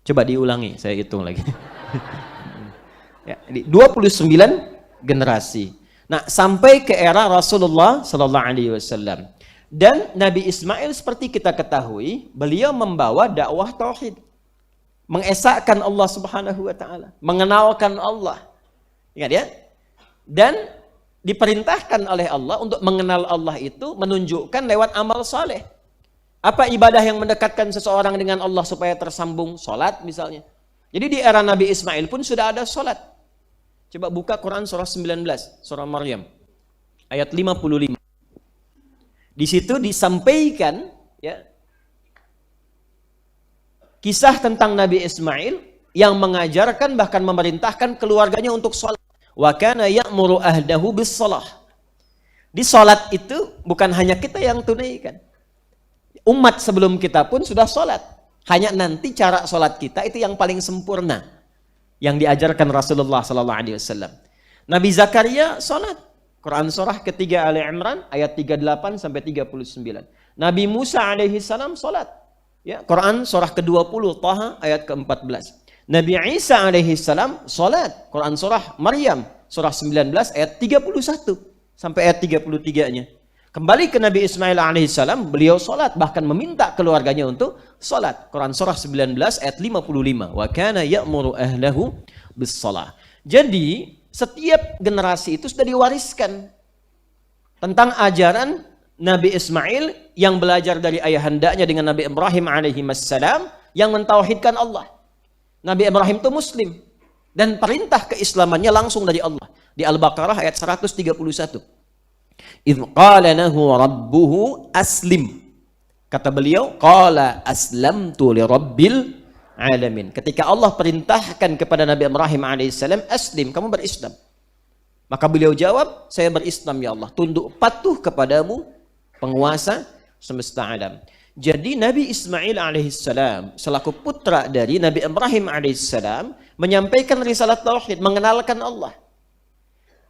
Coba diulangi, saya hitung lagi. Ya, 29 generasi. Nah, sampai ke era Rasulullah sallallahu alaihi wasallam. Dan Nabi Ismail seperti kita ketahui, beliau membawa dakwah tauhid. Mengesahkan Allah Subhanahu wa taala, mengenalkan Allah. Ingat ya? Dan diperintahkan oleh Allah untuk mengenal Allah itu menunjukkan lewat amal saleh. Apa ibadah yang mendekatkan seseorang dengan Allah supaya tersambung? Salat misalnya. Jadi di era Nabi Ismail pun sudah ada salat. Coba buka Quran surah 19, surah Maryam, ayat 55. Di situ disampaikan ya, kisah tentang Nabi Ismail yang mengajarkan bahkan memerintahkan keluarganya untuk sholat. Wa kana ya'muru ahdahu bis shalah. Di sholat itu bukan hanya kita yang tunaikan. Umat sebelum kita pun sudah sholat. Hanya nanti cara sholat kita itu yang paling sempurna. Yang diajarkan Rasulullah SAW. Nabi Zakaria sholat. Quran surah ketiga Ali Imran ayat 38 sampai 39. Nabi Musa alaihi salam sholat. Ya, Quran surah ke-20 Taha ayat ke-14. Nabi Isa alaihi salam sholat. Quran surah Maryam surah 19 ayat 31 sampai ayat 33-nya. Kembali ke Nabi Ismail alaihi salam, beliau sholat, bahkan meminta keluarganya untuk sholat. Quran surah 19 ayat 55. Wa kana ya'muru ahlahu bis shalah. Jadi setiap generasi itu sudah diwariskan tentang ajaran Nabi Ismail yang belajar dari ayahandanya dengan Nabi Ibrahim alaihi salam yang mentauhidkan Allah. Nabi Ibrahim itu Muslim dan perintah keislamannya langsung dari Allah. Di Al-Baqarah ayat 131. Idz qala lahu rabbuhu aslim. Kata beliau, qala aslamtu lirabbil alamin. Ketika Allah perintahkan kepada Nabi Ibrahim alaihissalam, aslim, kamu berislam. Maka beliau jawab, saya berislam ya Allah, tunduk patuh kepadamu, penguasa semesta alam. Jadi Nabi Ismail alaihissalam selaku putra dari Nabi Ibrahim alaihissalam menyampaikan risalah tauhid, mengenalkan Allah.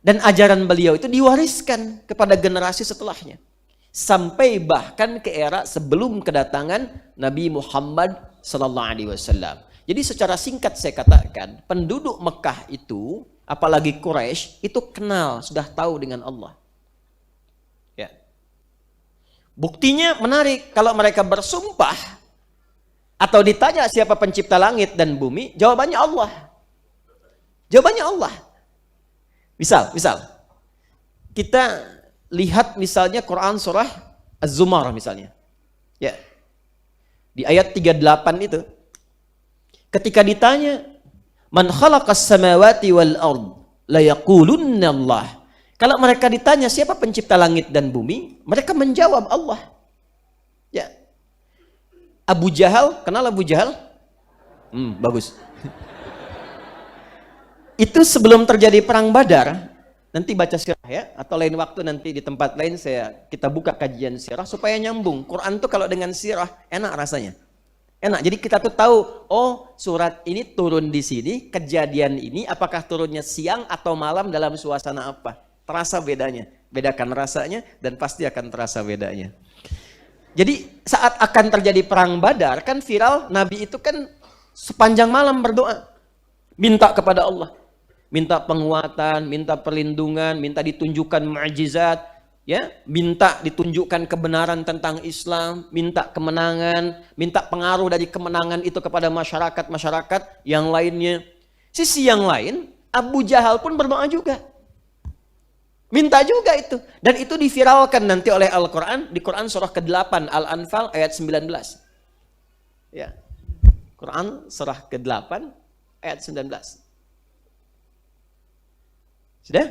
Dan ajaran beliau itu diwariskan kepada generasi setelahnya. Sampai bahkan ke era sebelum kedatangan Nabi Muhammad sallallahu alaihi wasallam. Jadi secara singkat saya katakan, penduduk Mekah itu, apalagi Quraisy, itu kenal, sudah tahu dengan Allah. Ya. Buktinya menarik, kalau mereka bersumpah atau ditanya siapa pencipta langit dan bumi, jawabannya Allah. Jawabannya Allah. Misal, kita lihat misalnya Quran surah Az-Zumar misalnya. Ya. Di ayat 38 itu, ketika ditanya, "Man khalaqas samawati wal ard?" la yaqulunna Allah. Kalau mereka ditanya siapa pencipta langit dan bumi, mereka menjawab Allah. Ya. Abu Jahal, kenal Abu Jahal? Bagus. Itu sebelum terjadi perang Badar, nanti baca sirah ya, atau lain waktu nanti di tempat lain kita buka kajian sirah supaya nyambung. Quran tuh kalau dengan sirah enak rasanya. Enak. Jadi kita tuh tahu, oh surat ini turun di sini, kejadian ini apakah turunnya siang atau malam dalam suasana apa? Terasa bedanya. Bedakan rasanya dan pasti akan terasa bedanya. Jadi saat akan terjadi perang Badar kan viral, Nabi itu kan sepanjang malam berdoa. Minta kepada Allah. Minta penguatan, minta perlindungan, minta ditunjukkan mukjizat, ya, minta ditunjukkan kebenaran tentang Islam, minta kemenangan, minta pengaruh dari kemenangan itu kepada masyarakat yang lainnya. Sisi yang lain, Abu Jahal pun berdoa juga. Minta juga itu. Dan itu diviralkan nanti oleh Al-Quran, di Quran surah ke-8 Al-Anfal ayat 19. Ya. Quran surah ke-8 ayat 19. Sudah?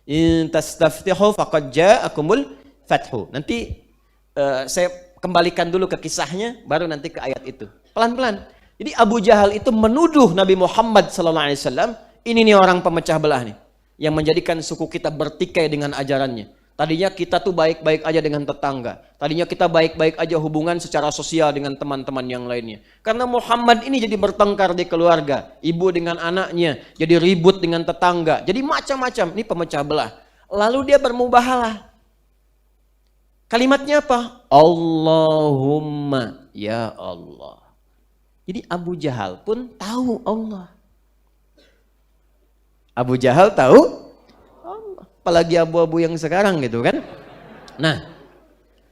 In tastaftihu faqad ja'akumul fathu. Nanti saya kembalikan dulu ke kisahnya, baru nanti ke ayat itu. Pelan-pelan. Jadi Abu Jahal itu menuduh Nabi Muhammad SAW, ini nih orang pemecah belah nih, yang menjadikan suku kita bertikai dengan ajarannya. Tadinya kita tuh baik-baik aja dengan tetangga. Tadinya kita baik-baik aja hubungan secara sosial dengan teman-teman yang lainnya. Karena Muhammad ini jadi bertengkar di keluarga. Ibu dengan anaknya. Jadi ribut dengan tetangga. Jadi macam-macam. Ini pemecah belah. Lalu dia bermubahalah. Kalimatnya apa? Allahumma ya Allah. Jadi Abu Jahal pun tahu Allah. Abu Jahal tahu apalagi abu-abu yang sekarang gitu kan. Nah,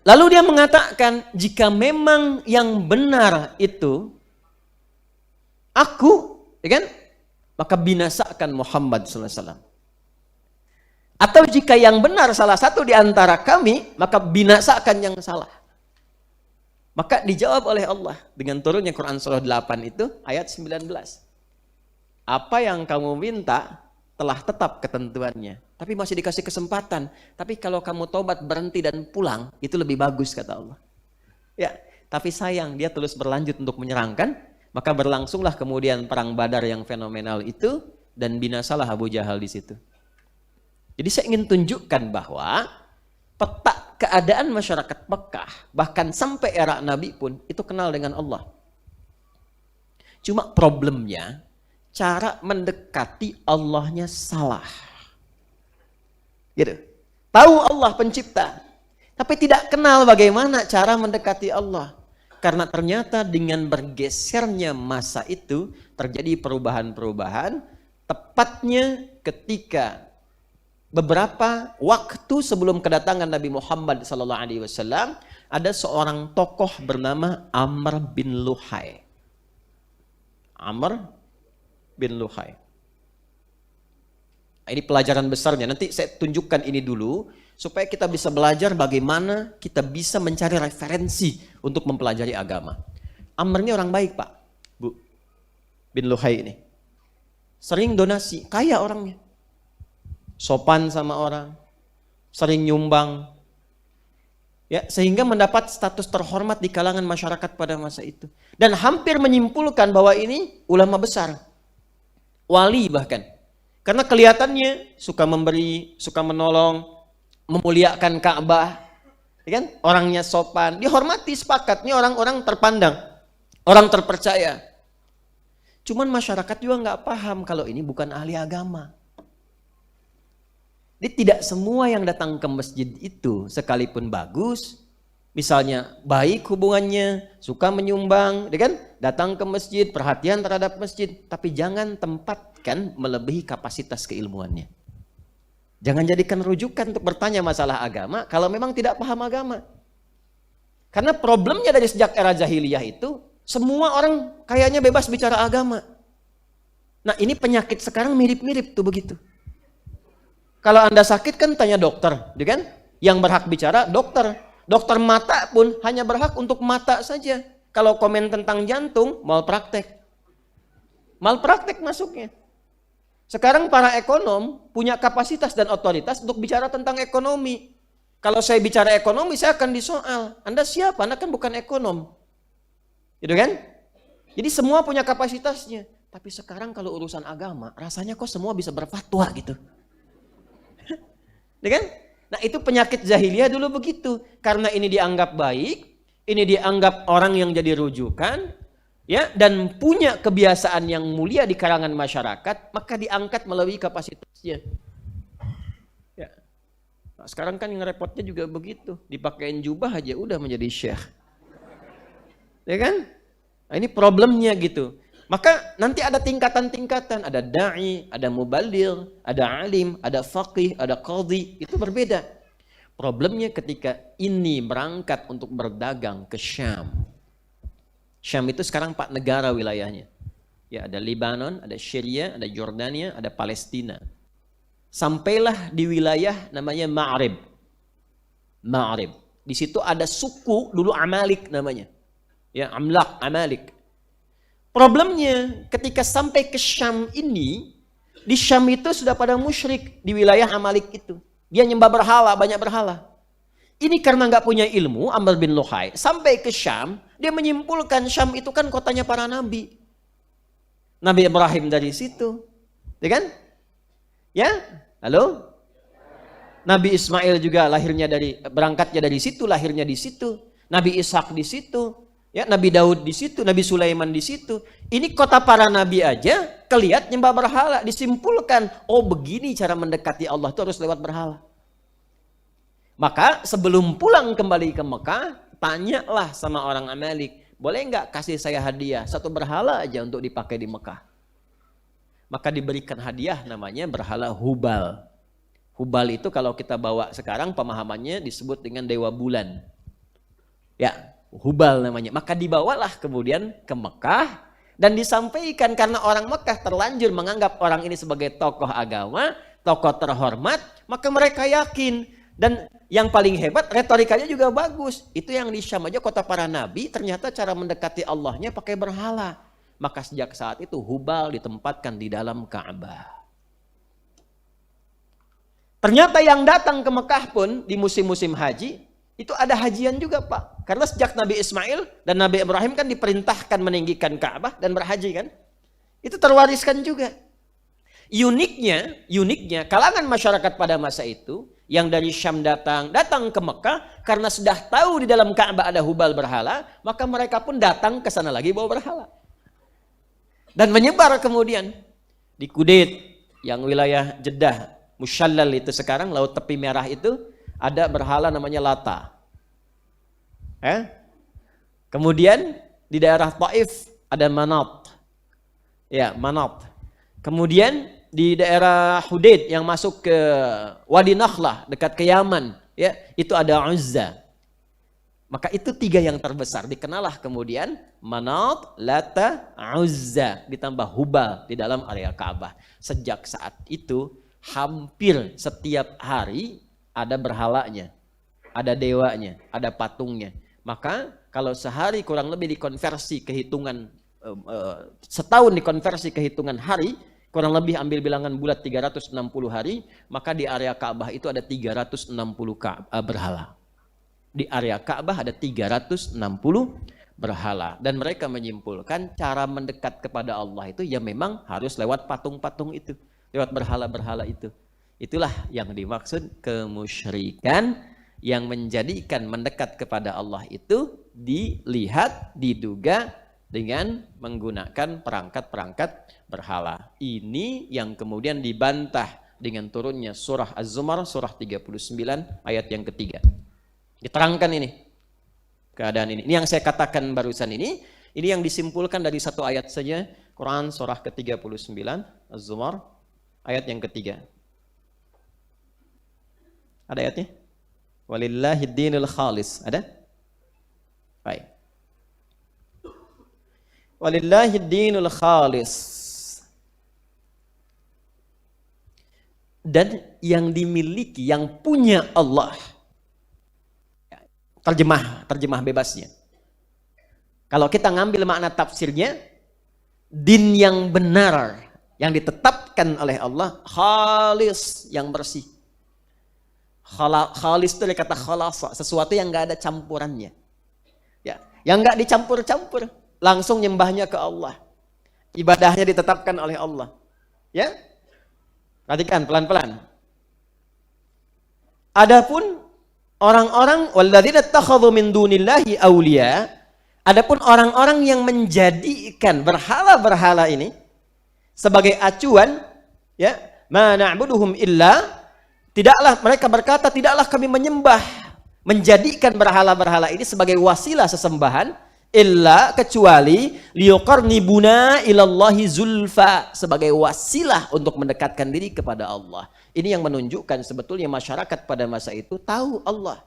lalu dia mengatakan, jika memang yang benar itu aku, ya kan, maka binasakan Muhammad SAW. Atau jika yang benar salah satu di antara kami, maka binasakan yang salah. Maka dijawab oleh Allah dengan turunnya Quran surah 8 itu ayat 19. Apa yang kamu minta telah tetap ketentuannya. Tapi masih dikasih kesempatan. Tapi kalau kamu tobat, berhenti dan pulang, itu lebih bagus kata Allah. Ya, tapi sayang dia terus berlanjut untuk menyerangkan, maka berlangsunglah kemudian perang Badar yang fenomenal itu dan binasalah Abu Jahal di situ. Jadi saya ingin tunjukkan bahwa peta keadaan masyarakat Mekah bahkan sampai era Nabi pun itu kenal dengan Allah. Cuma problemnya cara mendekati Allahnya salah. Gitu. Tahu Allah pencipta, tapi tidak kenal bagaimana cara mendekati Allah. Karena ternyata dengan bergesernya masa itu terjadi perubahan-perubahan, tepatnya ketika beberapa waktu sebelum kedatangan Nabi Muhammad SAW, ada seorang tokoh bernama Amr bin Luhai. Amr bin Luhai. Ini pelajaran besarnya. Nanti saya tunjukkan ini dulu supaya kita bisa belajar bagaimana kita bisa mencari referensi untuk mempelajari agama. Amr ini orang baik, Pak. Bu. Bin Luhai ini. Sering donasi, kaya orangnya. Sopan sama orang, sering nyumbang. Ya, sehingga mendapat status terhormat di kalangan masyarakat pada masa itu. Dan hampir menyimpulkan bahwa ini ulama besar. Wali bahkan. Karena kelihatannya suka memberi, suka menolong, memuliakan Ka'bah, ya kan? Orangnya sopan, dihormati, sepakat. Ini orang-orang terpandang, orang terpercaya. Cuman masyarakat juga nggak paham kalau ini bukan ahli agama. Jadi tidak semua yang datang ke masjid itu sekalipun bagus, misalnya baik hubungannya, suka menyumbang, ya kan? Datang ke masjid, perhatian terhadap masjid, tapi jangan tempatkan melebihi kapasitas keilmuannya. Jangan jadikan rujukan untuk bertanya masalah agama kalau memang tidak paham agama. Karena problemnya dari sejak era jahiliyah itu, semua orang kayaknya bebas bicara agama. Nah ini penyakit sekarang mirip-mirip tuh begitu. Kalau Anda sakit kan tanya dokter, ya kan? Yang berhak bicara dokter. Dokter mata pun hanya berhak untuk mata saja. Kalau komen tentang jantung, malpraktek. Malpraktek masuknya. Sekarang para ekonom punya kapasitas dan otoritas untuk bicara tentang ekonomi. Kalau saya bicara ekonomi, saya akan disoal. Anda siapa? Anda kan bukan ekonom. Gitu kan? Jadi semua punya kapasitasnya. Tapi sekarang kalau urusan agama, rasanya kok semua bisa berfatwa gitu. Ya kan? Nah itu penyakit jahiliyah dulu begitu. Karena ini dianggap baik, ini dianggap orang yang jadi rujukan, ya, dan punya kebiasaan yang mulia di kalangan masyarakat, maka diangkat melalui kapasitasnya. Ya. Nah, sekarang kan yang repotnya juga begitu, dipakein jubah aja udah menjadi syekh. Ya kan? Nah, ini problemnya gitu. Maka nanti ada tingkatan-tingkatan, ada da'i, ada mubaligh, ada alim, ada faqih, ada qadhi, itu berbeda. Problemnya ketika ini berangkat untuk berdagang ke Syam. Syam itu sekarang 4 negara wilayahnya. Ya, ada Lebanon, ada Syria, ada Jordania, ada Palestina. Sampailah di wilayah namanya Ma'rib. Ma'rib. Di situ ada suku dulu Amalik namanya. Ya, Amalik. Problemnya ketika sampai ke Syam ini, di Syam itu sudah pada musyrik di wilayah Amalik itu. Dia nyembah berhala, banyak berhala. Ini karena nggak punya ilmu, Amr bin Luhai, sampai ke Syam, dia menyimpulkan Syam itu kan kotanya para nabi. Nabi Ibrahim dari situ, ya kan? Ya, halo? Nabi Ismail juga berangkatnya dari situ, lahirnya di situ. Nabi Ishak di situ. Ya, Nabi Daud di situ, Nabi Sulaiman di situ. Ini kota para nabi aja, kelihat nyembah berhala, disimpulkan, oh begini cara mendekati Allah itu harus lewat berhala. Maka sebelum pulang kembali ke Mekah, tanyalah sama orang Amalik, boleh nggak kasih saya hadiah satu berhala aja untuk dipakai di Mekah? Maka diberikan hadiah namanya berhala Hubal. Hubal itu kalau kita bawa sekarang pemahamannya disebut dengan dewa bulan. Ya. Hubal namanya. Maka dibawalah kemudian ke Mekah dan disampaikan karena orang Mekah terlanjur menganggap orang ini sebagai tokoh agama, tokoh terhormat, maka mereka yakin. Dan yang paling hebat retorikanya juga bagus. Itu yang di Syam aja kota para nabi ternyata cara mendekati Allahnya pakai berhala. Maka sejak saat itu Hubal ditempatkan di dalam Ka'bah. Ternyata yang datang ke Mekah pun di musim-musim haji itu ada hajian juga Pak. Karena sejak Nabi Ismail dan Nabi Ibrahim kan diperintahkan meninggikan Ka'bah dan berhaji kan. Itu terwariskan juga. Uniknya kalangan masyarakat pada masa itu yang dari Syam datang ke Mekah karena sudah tahu di dalam Ka'bah ada Hubal berhala, maka mereka pun datang ke sana lagi bawa berhala. Dan menyebar kemudian di Kudet yang wilayah Jeddah, Musyallal itu sekarang laut tepi merah itu ada berhala namanya Lata. Kemudian di daerah Taif ada Manat. Ya, Manat. Kemudian di daerah Hudaid yang masuk ke Wadi Nakhlah dekat ke Yaman, ya, itu ada Uzza. Maka itu 3 yang terbesar. Dikenalah kemudian Manat, Lata, Uzza ditambah Hubal di dalam area Ka'bah. Sejak saat itu hampir setiap hari ada berhalanya, ada dewanya, ada patungnya. Maka kalau sehari kurang lebih dikonversi ke hitungan setahun dikonversi ke hitungan hari, kurang lebih ambil bilangan bulat 360 hari, maka di area Ka'bah itu ada 360 berhala. Di area Ka'bah ada 360 berhala. Dan mereka menyimpulkan cara mendekat kepada Allah itu ya memang harus lewat patung-patung itu, lewat berhala-berhala itu. Itulah yang dimaksud kemusyrikan, yang menjadikan mendekat kepada Allah itu dilihat, diduga dengan menggunakan perangkat-perangkat berhala. Ini yang kemudian dibantah dengan turunnya surah Az-Zumar, surah 39 ayat yang ketiga. Diterangkan ini keadaan ini. Ini yang saya katakan barusan ini yang disimpulkan dari satu ayat saja, Quran surah ke-39 Az-Zumar ayat yang ketiga. Ada ayatnya? Walillahid dinul khalis. Ada? Baik. Walillahid dinul khalis. Dan yang dimiliki, yang punya Allah. Terjemah bebasnya. Kalau kita ngambil makna tafsirnya, din yang benar, yang ditetapkan oleh Allah, khalis, yang bersih. Khalis itu dari kata khalasa, sesuatu yang nggak ada campurannya, ya, yang nggak dicampur-campur, langsung nyembahnya ke Allah, ibadahnya ditetapkan oleh Allah, ya. Perhatikan pelan-pelan. Adapun orang-orang walladzina takhadhu min dunillahi auliya, adapun orang-orang yang menjadikan berhala-berhala ini sebagai acuan, ya, ma na'buduhum illa, tidaklah mereka berkata, tidaklah kami menyembah, menjadikan berhala-berhala ini sebagai wasilah sesembahan, illa, kecuali liyuqarnibuna ilallahi zulfa, sebagai wasilah untuk mendekatkan diri kepada Allah. Ini yang menunjukkan sebetulnya masyarakat pada masa itu tahu Allah.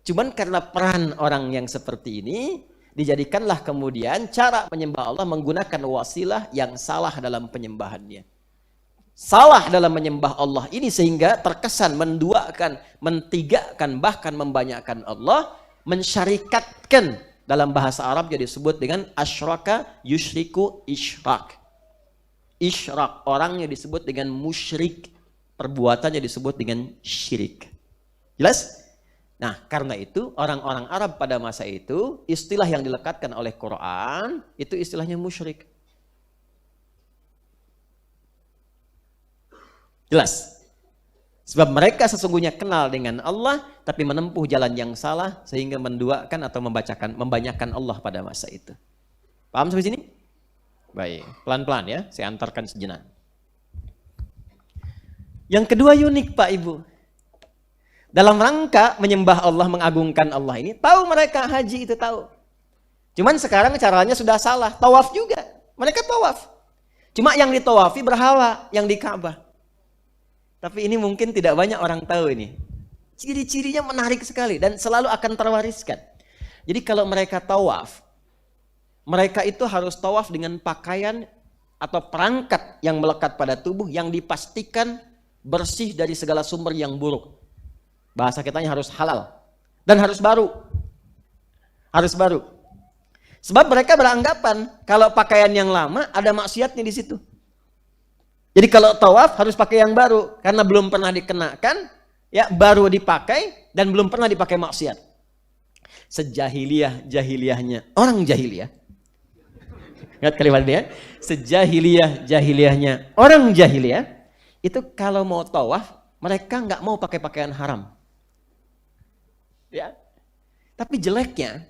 Cuman karena peran orang yang seperti ini, dijadikanlah kemudian cara menyembah Allah menggunakan wasilah yang salah dalam penyembahannya. Salah dalam menyembah Allah ini sehingga terkesan menduakan, mentigakan, bahkan membanyakkan Allah, mensyarikatkan. Dalam bahasa Arab jadi disebut dengan asyraka yusyriku isyrak. Isyrak, orangnya disebut dengan musyrik, perbuatannya disebut dengan syirik. Jelas? Nah, karena itu orang-orang Arab pada masa itu, istilah yang dilekatkan oleh Quran itu istilahnya musyrik. Jelas? Sebab mereka sesungguhnya kenal dengan Allah, tapi menempuh jalan yang salah sehingga menduakan atau membanyakkan Allah pada masa itu. Paham sampai sini? Baik, pelan-pelan ya, saya antarkan sejenak. Yang kedua unik Pak Ibu. Dalam rangka menyembah Allah, mengagungkan Allah ini, tahu mereka haji itu tahu. Cuman sekarang caranya sudah salah, tawaf juga. Mereka tawaf. Cuma yang ditawafi berhala, yang di Ka'bah. Tapi ini mungkin tidak banyak orang tahu ini. Ciri-cirinya menarik sekali dan selalu akan terwariskan. Jadi kalau mereka tawaf, mereka itu harus tawaf dengan pakaian atau perangkat yang melekat pada tubuh yang dipastikan bersih dari segala sumber yang buruk. Bahasa kitanya harus halal dan harus baru. Harus baru. Sebab mereka beranggapan kalau pakaian yang lama ada maksiatnya di situ. Jadi kalau tawaf harus pakai yang baru karena belum pernah dikenakan, ya, baru dipakai dan belum pernah dipakai maksiat. Sejahiliyah-jahiliyahnya orang jahiliyah. Ingat kalimat ini ya? Sejahiliyah-jahiliyahnya orang jahiliyah, itu kalau mau tawaf, mereka nggak mau pakai pakaian haram. Ya. Tapi jeleknya,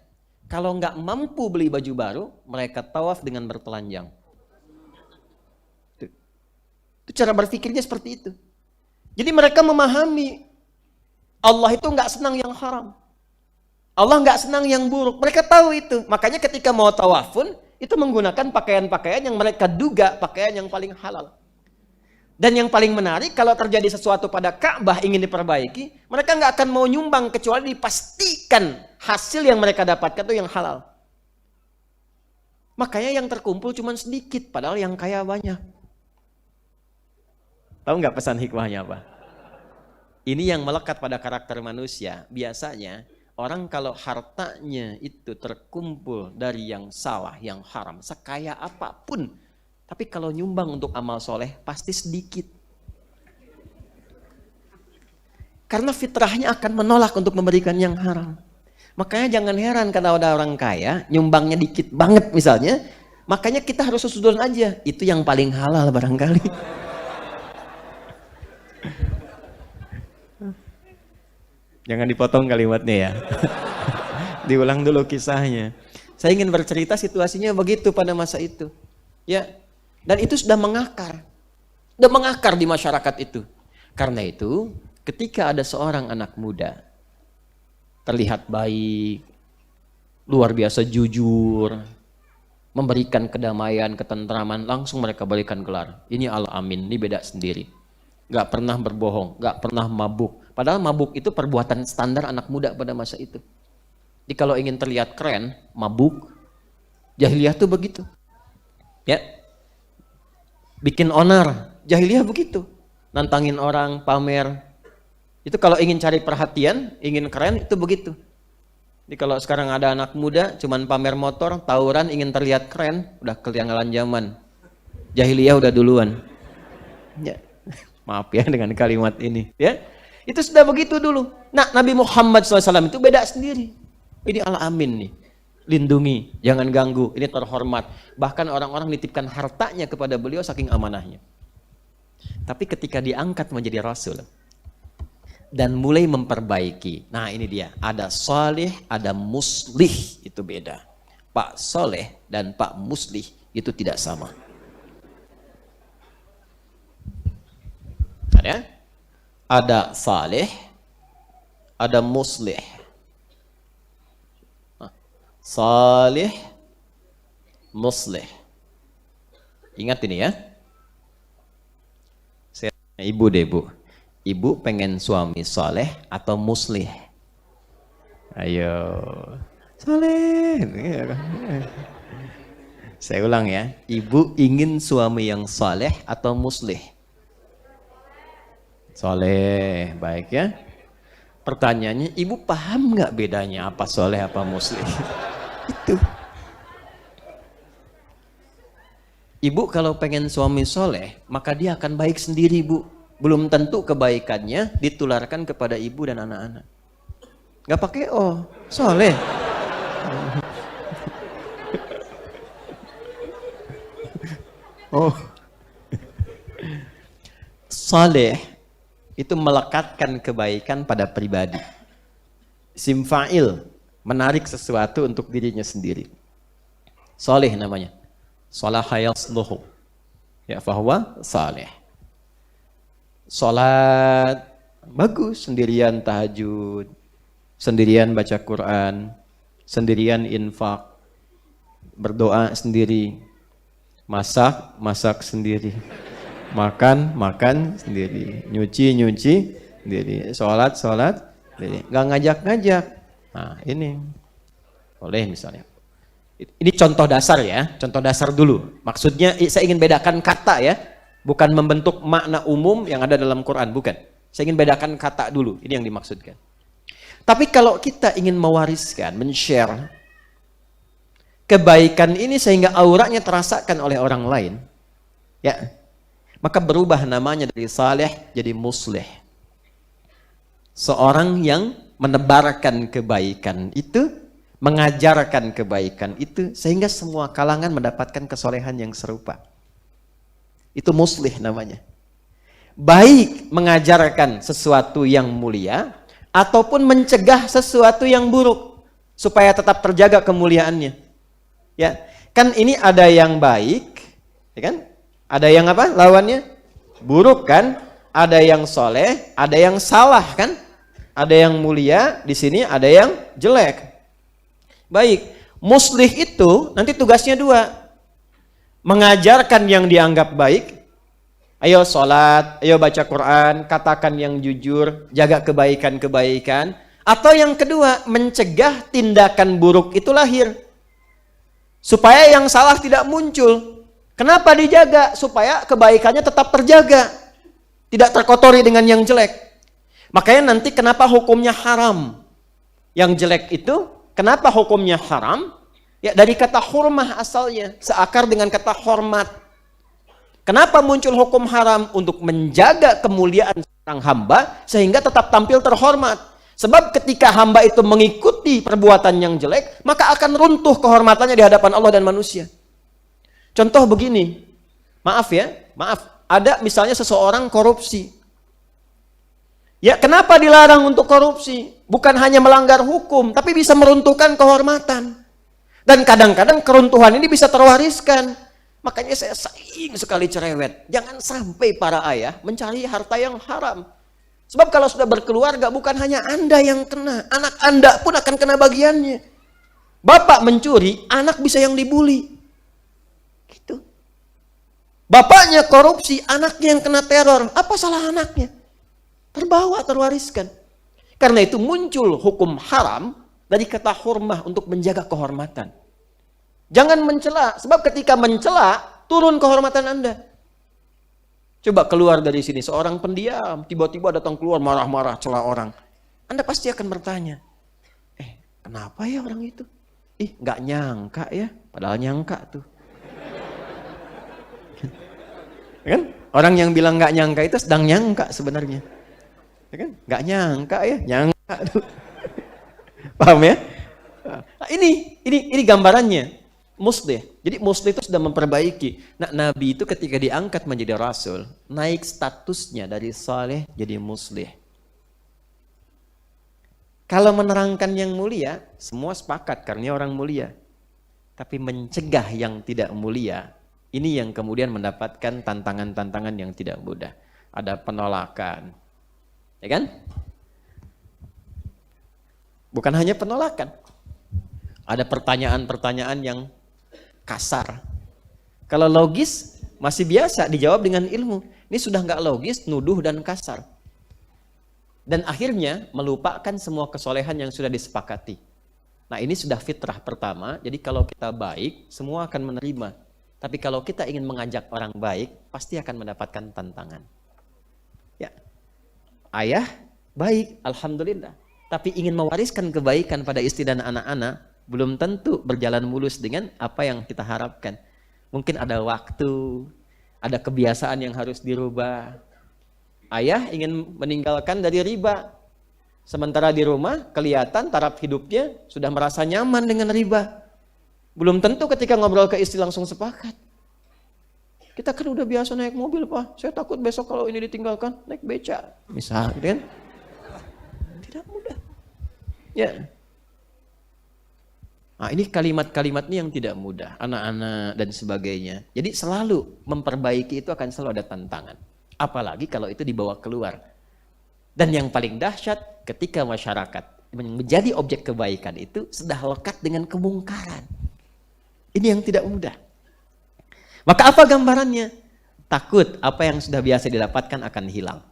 kalau nggak mampu beli baju baru, mereka tawaf dengan bertelanjang. Itu cara berpikirnya seperti itu. Jadi mereka memahami, Allah itu nggak senang yang haram. Allah nggak senang yang buruk. Mereka tahu itu. Makanya ketika mau tawaf pun, itu menggunakan pakaian-pakaian yang mereka duga pakaian yang paling halal. Dan yang paling menarik, kalau terjadi sesuatu pada Ka'bah ingin diperbaiki, mereka nggak akan mau nyumbang kecuali dipastikan hasil yang mereka dapatkan itu yang halal. Makanya yang terkumpul cuma sedikit, padahal yang kaya banyak. Tahu nggak pesan hikmahnya apa? Ini yang melekat pada karakter manusia. Biasanya orang kalau hartanya itu terkumpul dari yang salah, yang haram, sekaya apapun, tapi kalau nyumbang untuk amal soleh pasti sedikit. Karena fitrahnya akan menolak untuk memberikan yang haram. Makanya jangan heran kalau ada orang kaya, nyumbangnya dikit banget misalnya, makanya kita harus susudon aja, itu yang paling halal barangkali. Jangan dipotong kalimatnya ya. Diulang dulu kisahnya. Saya ingin bercerita situasinya begitu pada masa itu. Ya. Dan itu sudah mengakar. Sudah mengakar di masyarakat itu. Karena itu, ketika ada seorang anak muda terlihat baik, luar biasa jujur, memberikan kedamaian, ketentraman, langsung mereka berikan gelar. Ini Al-Amin, ini beda sendiri. Gak pernah berbohong, gak pernah mabuk. Padahal mabuk itu perbuatan standar anak muda pada masa itu. Jadi kalau ingin terlihat keren, mabuk. Jahiliyah tuh begitu. Ya. Bikin onar, jahiliyah begitu. Nantangin orang, pamer. Itu kalau ingin cari perhatian, ingin keren, itu begitu. Jadi kalau sekarang ada anak muda, cuman pamer motor, tawuran, ingin terlihat keren, udah ketinggalan zaman. Jahiliyah udah duluan. Ya. Maaf ya dengan kalimat ini. Ya. Itu sudah begitu dulu. Nah, Nabi Muhammad SAW itu beda sendiri. Ini Al-Amin nih. Lindungi, jangan ganggu, ini terhormat. Bahkan orang-orang nitipkan hartanya kepada beliau saking amanahnya. Tapi ketika diangkat menjadi Rasul dan mulai memperbaiki. Nah ini dia, ada salih, ada muslih, itu beda. Pak Soleh dan Pak Muslih itu tidak sama. Ada salih, ada muslih. Salih, muslih. Ingat ini ya. Saya tanya ibu deh bu. Ibu pengen suami saleh atau muslih? Ayo. Saleh. Saya ulang ya. Ibu ingin suami yang saleh atau muslih? Soleh, baik ya. Pertanyaannya, ibu paham nggak bedanya apa soleh apa muslih? Itu. Ibu kalau pengen suami soleh, maka dia akan baik sendiri bu. Belum tentu kebaikannya ditularkan kepada ibu dan anak-anak. Nggak pakai oh, soleh. Oh, soleh itu melekatkan kebaikan pada pribadi. Simfa'il, menarik sesuatu untuk dirinya sendiri. Saleh namanya. Salaha yasluhu. Ya, fahuwa saleh. Salat bagus, sendirian tahajud, sendirian baca Quran, sendirian infak, berdoa sendiri, masak sendiri. Makan sendiri, nyuci sendiri, sholat sendiri, nggak ngajak. Nah ini boleh misalnya. Ini contoh dasar ya, contoh dasar dulu. Maksudnya saya ingin bedakan kata ya, bukan membentuk makna umum yang ada dalam Quran, bukan. Saya ingin bedakan kata dulu, ini yang dimaksudkan. Tapi kalau kita ingin mewariskan, men-share kebaikan ini sehingga auranya terasakan oleh orang lain, ya. Maka berubah namanya dari saleh jadi muslih. Seorang yang menebarkan kebaikan itu mengajarkan kebaikan itu sehingga semua kalangan mendapatkan kesolehan yang serupa. Itu muslih namanya. Baik mengajarkan sesuatu yang mulia ataupun mencegah sesuatu yang buruk supaya tetap terjaga kemuliaannya. Ya, kan ini ada yang baik, ya kan? Ada yang apa? Lawannya buruk kan? Ada yang soleh, ada yang salah kan? Ada yang mulia, di sini ada yang jelek. Baik, muslih itu nanti tugasnya dua. Mengajarkan yang dianggap baik. Ayo sholat, ayo baca Quran, katakan yang jujur, jaga kebaikan-kebaikan. Atau yang kedua, mencegah tindakan buruk itu lahir. Supaya yang salah tidak muncul. Kenapa dijaga? Supaya kebaikannya tetap terjaga. Tidak terkotori dengan yang jelek. Makanya nanti kenapa hukumnya haram? Yang jelek itu, kenapa hukumnya haram? Ya dari kata hurmah asalnya, seakar dengan kata hormat. Kenapa muncul hukum haram? Untuk menjaga kemuliaan seorang hamba sehingga tetap tampil terhormat. Sebab ketika hamba itu mengikuti perbuatan yang jelek, maka akan runtuh kehormatannya di hadapan Allah dan manusia. Contoh begini, maaf, ada misalnya seseorang korupsi. Ya kenapa dilarang untuk korupsi? Bukan hanya melanggar hukum, tapi bisa meruntuhkan kehormatan. Dan kadang-kadang keruntuhan ini bisa terwariskan. Makanya saya sering sekali cerewet. Jangan sampai para ayah mencari harta yang haram. Sebab kalau sudah berkeluarga bukan hanya Anda yang kena. Anak Anda pun akan kena bagiannya. Bapak mencuri, anak bisa yang dibully. Gitu. Bapaknya korupsi, anaknya yang kena teror. Apa salah anaknya? Terbawa, terwariskan. Karena itu muncul hukum haram dari kata hurmah untuk menjaga kehormatan. Jangan mencela, sebab ketika mencela, turun kehormatan Anda. Coba keluar dari sini, seorang pendiam, tiba-tiba datang keluar marah-marah, cela orang. Anda pasti akan bertanya, kenapa ya orang itu? Nggak nyangka ya, padahal nyangka tuh. Kan? Orang yang bilang nggak nyangka itu sedang nyangka sebenarnya. Kan? Nggak nyangka ya, nyangka tuh. Paham ya? Nah, ini gambarannya. Muslih. Jadi muslih itu sudah memperbaiki. Nah, Nabi itu ketika diangkat menjadi rasul, naik statusnya dari saleh jadi muslih. Kalau menerangkan yang mulia, semua sepakat karena orang mulia. Tapi mencegah yang tidak mulia, ini yang kemudian mendapatkan tantangan-tantangan yang tidak mudah. Ada penolakan. Ya kan? Bukan hanya penolakan. Ada pertanyaan-pertanyaan yang kasar. Kalau logis masih biasa dijawab dengan ilmu. Ini sudah nggak logis, nuduh dan kasar. Dan akhirnya melupakan semua kesolehan yang sudah disepakati. Nah ini sudah fitrah pertama. Jadi kalau kita baik, semua akan menerima. Tapi kalau kita ingin mengajak orang baik, pasti akan mendapatkan tantangan. Ya, ayah baik, alhamdulillah. Tapi ingin mewariskan kebaikan pada istri dan anak-anak, belum tentu berjalan mulus dengan apa yang kita harapkan. Mungkin ada waktu, ada kebiasaan yang harus dirubah. Ayah ingin meninggalkan dari riba. Sementara di rumah kelihatan taraf hidupnya sudah merasa nyaman dengan riba. Belum tentu ketika ngobrol ke istri langsung sepakat. Kita kan udah biasa naik mobil, Pak. Saya takut besok kalau ini ditinggalkan naik beca. Misal, kan? Tidak mudah. Ya. Nah, ini kalimat-kalimat ini yang tidak mudah, anak-anak dan sebagainya. Jadi selalu memperbaiki itu akan selalu ada tantangan. Apalagi kalau itu dibawa keluar. Dan yang paling dahsyat ketika masyarakat menjadi objek kebaikan itu sudah lekat dengan kemungkaran. Ini yang tidak mudah. Maka apa gambarannya? Takut apa yang sudah biasa didapatkan akan hilang.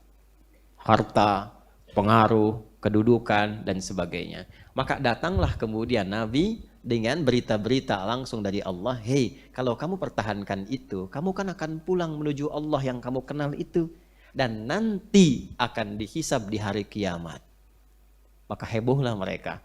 Harta, pengaruh, kedudukan, dan sebagainya. Maka datanglah kemudian Nabi dengan berita-berita langsung dari Allah. Hei, kalau kamu pertahankan itu, kamu kan akan pulang menuju Allah yang kamu kenal itu. Dan nanti akan dihisab di hari kiamat. Maka hebohlah mereka.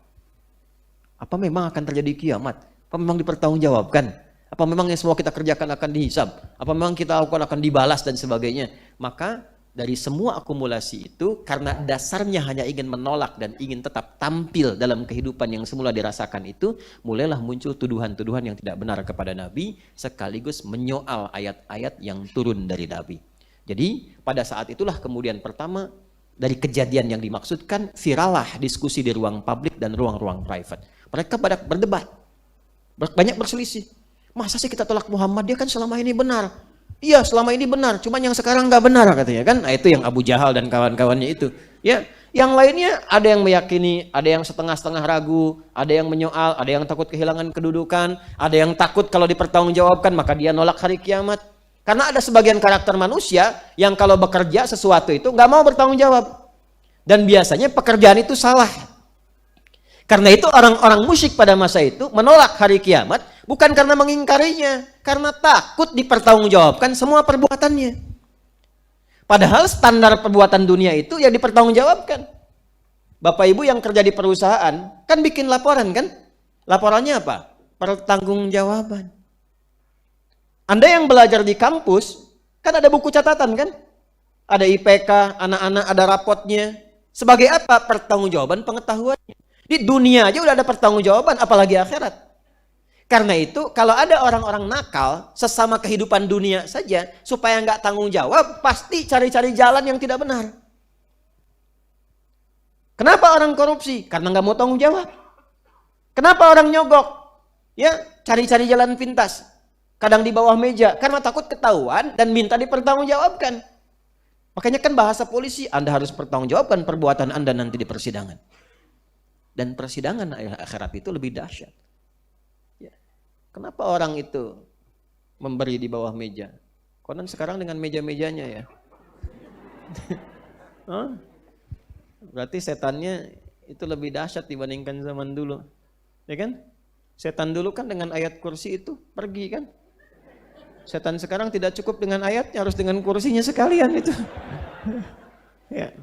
Apa memang akan terjadi kiamat? Apa memang dipertanggungjawabkan? Apa memang yang semua kita kerjakan akan dihisab? Apa memang kita lakukan akan dibalas dan sebagainya? Maka dari semua akumulasi itu, karena dasarnya hanya ingin menolak dan ingin tetap tampil dalam kehidupan yang semula dirasakan itu, mulailah muncul tuduhan-tuduhan yang tidak benar kepada Nabi, sekaligus menyoal ayat-ayat yang turun dari Nabi. Jadi pada saat itulah kemudian pertama dari kejadian yang dimaksudkan, viralah diskusi di ruang publik dan ruang-ruang private. Mereka pada berdebat, banyak berselisih. Masa sih kita tolak Muhammad, dia kan selama ini benar. Iya, selama ini benar, cuman yang sekarang nggak benar katanya kan. Nah, itu yang Abu Jahal dan kawan-kawannya itu. Ya, yang lainnya ada yang meyakini, ada yang setengah-setengah ragu, ada yang menyoal, ada yang takut kehilangan kedudukan, ada yang takut kalau dipertanggungjawabkan maka dia nolak hari kiamat. Karena ada sebagian karakter manusia yang kalau bekerja sesuatu itu nggak mau bertanggung jawab. Dan biasanya pekerjaan itu salah. Karena itu orang-orang musyrik pada masa itu menolak hari kiamat bukan karena mengingkarinya, karena takut dipertanggungjawabkan semua perbuatannya. Padahal standar perbuatan dunia itu ya dipertanggungjawabkan. Bapak Ibu yang kerja di perusahaan kan bikin laporan kan? Laporannya apa? Pertanggungjawaban. Anda yang belajar di kampus kan ada buku catatan kan? Ada IPK, anak-anak ada rapotnya. Sebagai apa? Pertanggungjawaban pengetahuannya. Di dunia aja udah ada pertanggungjawaban, apalagi akhirat. Karena itu kalau ada orang-orang nakal sesama kehidupan dunia saja supaya nggak tanggung jawab, pasti cari-cari jalan yang tidak benar. Kenapa orang korupsi? Karena nggak mau tanggung jawab. Kenapa orang nyogok? Ya, cari-cari jalan pintas. Kadang di bawah meja karena takut ketahuan dan minta dipertanggungjawabkan. Makanya kan bahasa polisi, Anda harus pertanggungjawabkan perbuatan Anda nanti di persidangan. Dan persidangan akhirat itu lebih dahsyat. Ya. Kenapa orang itu memberi di bawah meja? Konon sekarang dengan meja-mejanya ya. Huh? Berarti setannya itu lebih dahsyat dibandingkan zaman dulu. Ya kan? Setan dulu kan dengan ayat kursi itu pergi kan? Setan sekarang tidak cukup dengan ayatnya, harus dengan kursinya sekalian itu. Ya.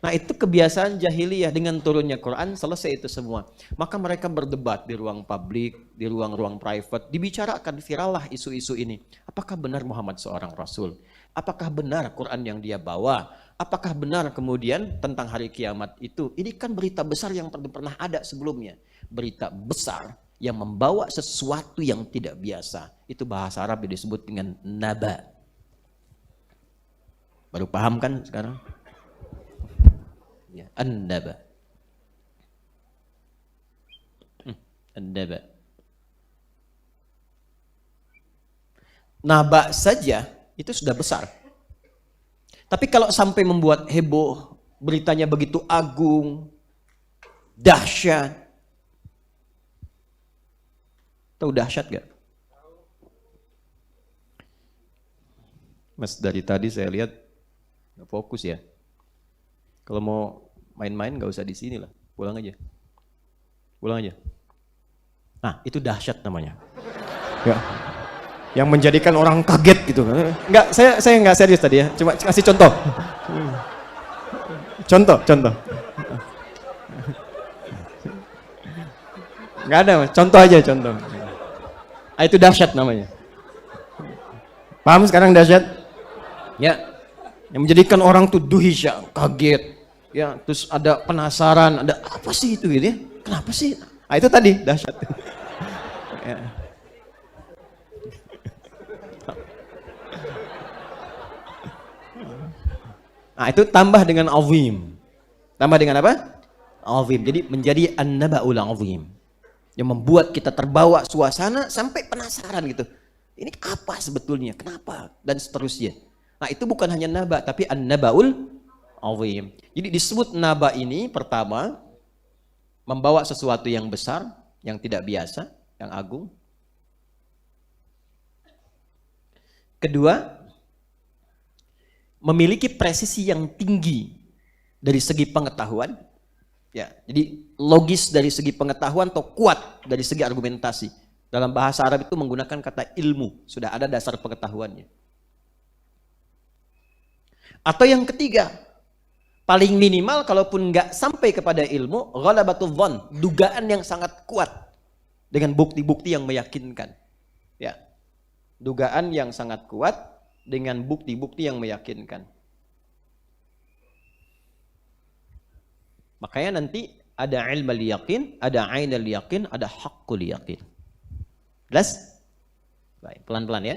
Nah itu kebiasaan jahiliyah, dengan turunnya Quran selesai itu semua. Maka mereka berdebat di ruang publik, di ruang-ruang private, dibicarakan, virallah isu-isu ini. Apakah benar Muhammad seorang Rasul? Apakah benar Quran yang dia bawa? Apakah benar kemudian tentang hari kiamat itu? Ini kan berita besar yang pernah ada sebelumnya. Berita besar yang membawa sesuatu yang tidak biasa. Itu bahasa Arab disebut dengan naba. Baru paham kan sekarang? Ya, an-naba. An-naba. Naba saja itu sudah besar. Tapi kalau sampai membuat heboh, beritanya begitu agung, dahsyat. Tahu dahsyat gak? Mas dari tadi saya lihat nggak fokus ya. Kalau mau main-main nggak usah di sini lah, pulang aja. Pulang aja. Nah, itu dahsyat namanya. Ya. Yang menjadikan orang kaget gitu. Enggak, saya nggak serius tadi ya. Cuma kasih contoh. Contoh. Nggak ada, Mas. Contoh aja, contoh. Ah, itu dahsyat namanya. Paham sekarang dahsyat? Ya. Yang menjadikan orang tuh duhisya, kaget. Ya, terus ada penasaran, ada apa sih itu gitu ya? Kenapa sih? Ah, itu tadi dahsyat. Ya. Nah, itu tambah dengan azim. Tambah dengan apa? Azim. Jadi menjadi an-naba'ul azim. Yang membuat kita terbawa suasana sampai penasaran gitu. Ini apa sebetulnya? Kenapa? Dan seterusnya. Nah, itu bukan hanya naba, tapi an-naba'ul azim. Jadi disebut naba ini pertama membawa sesuatu yang besar, yang tidak biasa, yang agung. Kedua, memiliki presisi yang tinggi dari segi pengetahuan. Ya, jadi logis dari segi pengetahuan atau kuat dari segi argumentasi. Dalam bahasa Arab itu menggunakan kata ilmu, sudah ada dasar pengetahuannya. Atau yang ketiga, paling minimal kalaupun nggak sampai kepada ilmu, ghalabatul dhon, dugaan yang sangat kuat dengan bukti-bukti yang meyakinkan. Ya, dugaan yang sangat kuat dengan bukti-bukti yang meyakinkan. Makanya nanti ada ilmul yaqin, ada ainul yaqin, ada haqqul yaqin. Jelas? Baik, pelan-pelan ya.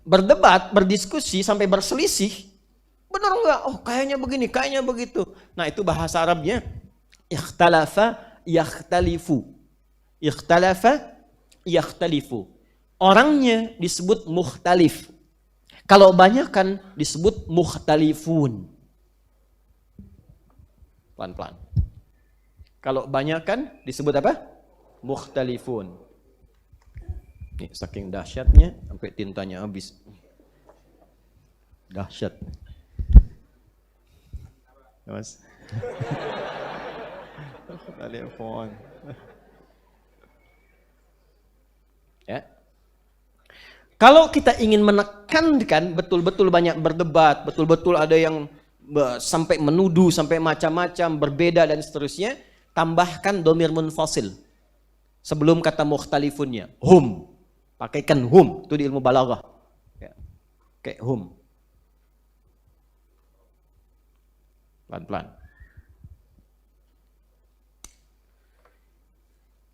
Berdebat, berdiskusi sampai berselisih. Benar enggak? Oh, kayaknya begini, kayaknya begitu. Nah, itu bahasa Arabnya ikhtalafa yakhtalifu. Ikhtalafa yakhtalifu. Orangnya disebut mukhtalif. Kalau banyak kan disebut mukhtalifun. Pelan-pelan. Kalau banyak kan disebut apa? Mukhtalifun. Nih, saking dahsyatnya sampai tintanya habis. Dahsyat. Mas. Telepon. Ya. Kalau kita ingin menekankan betul-betul banyak berdebat, betul-betul ada yang sampai menuduh, sampai macam-macam, berbeda dan seterusnya, tambahkan domir munfasil sebelum kata mukhtalifunnya. Hum. Pakaikan hum, itu di ilmu balaghah. Ya. Kayak hum. Pelan-pelan.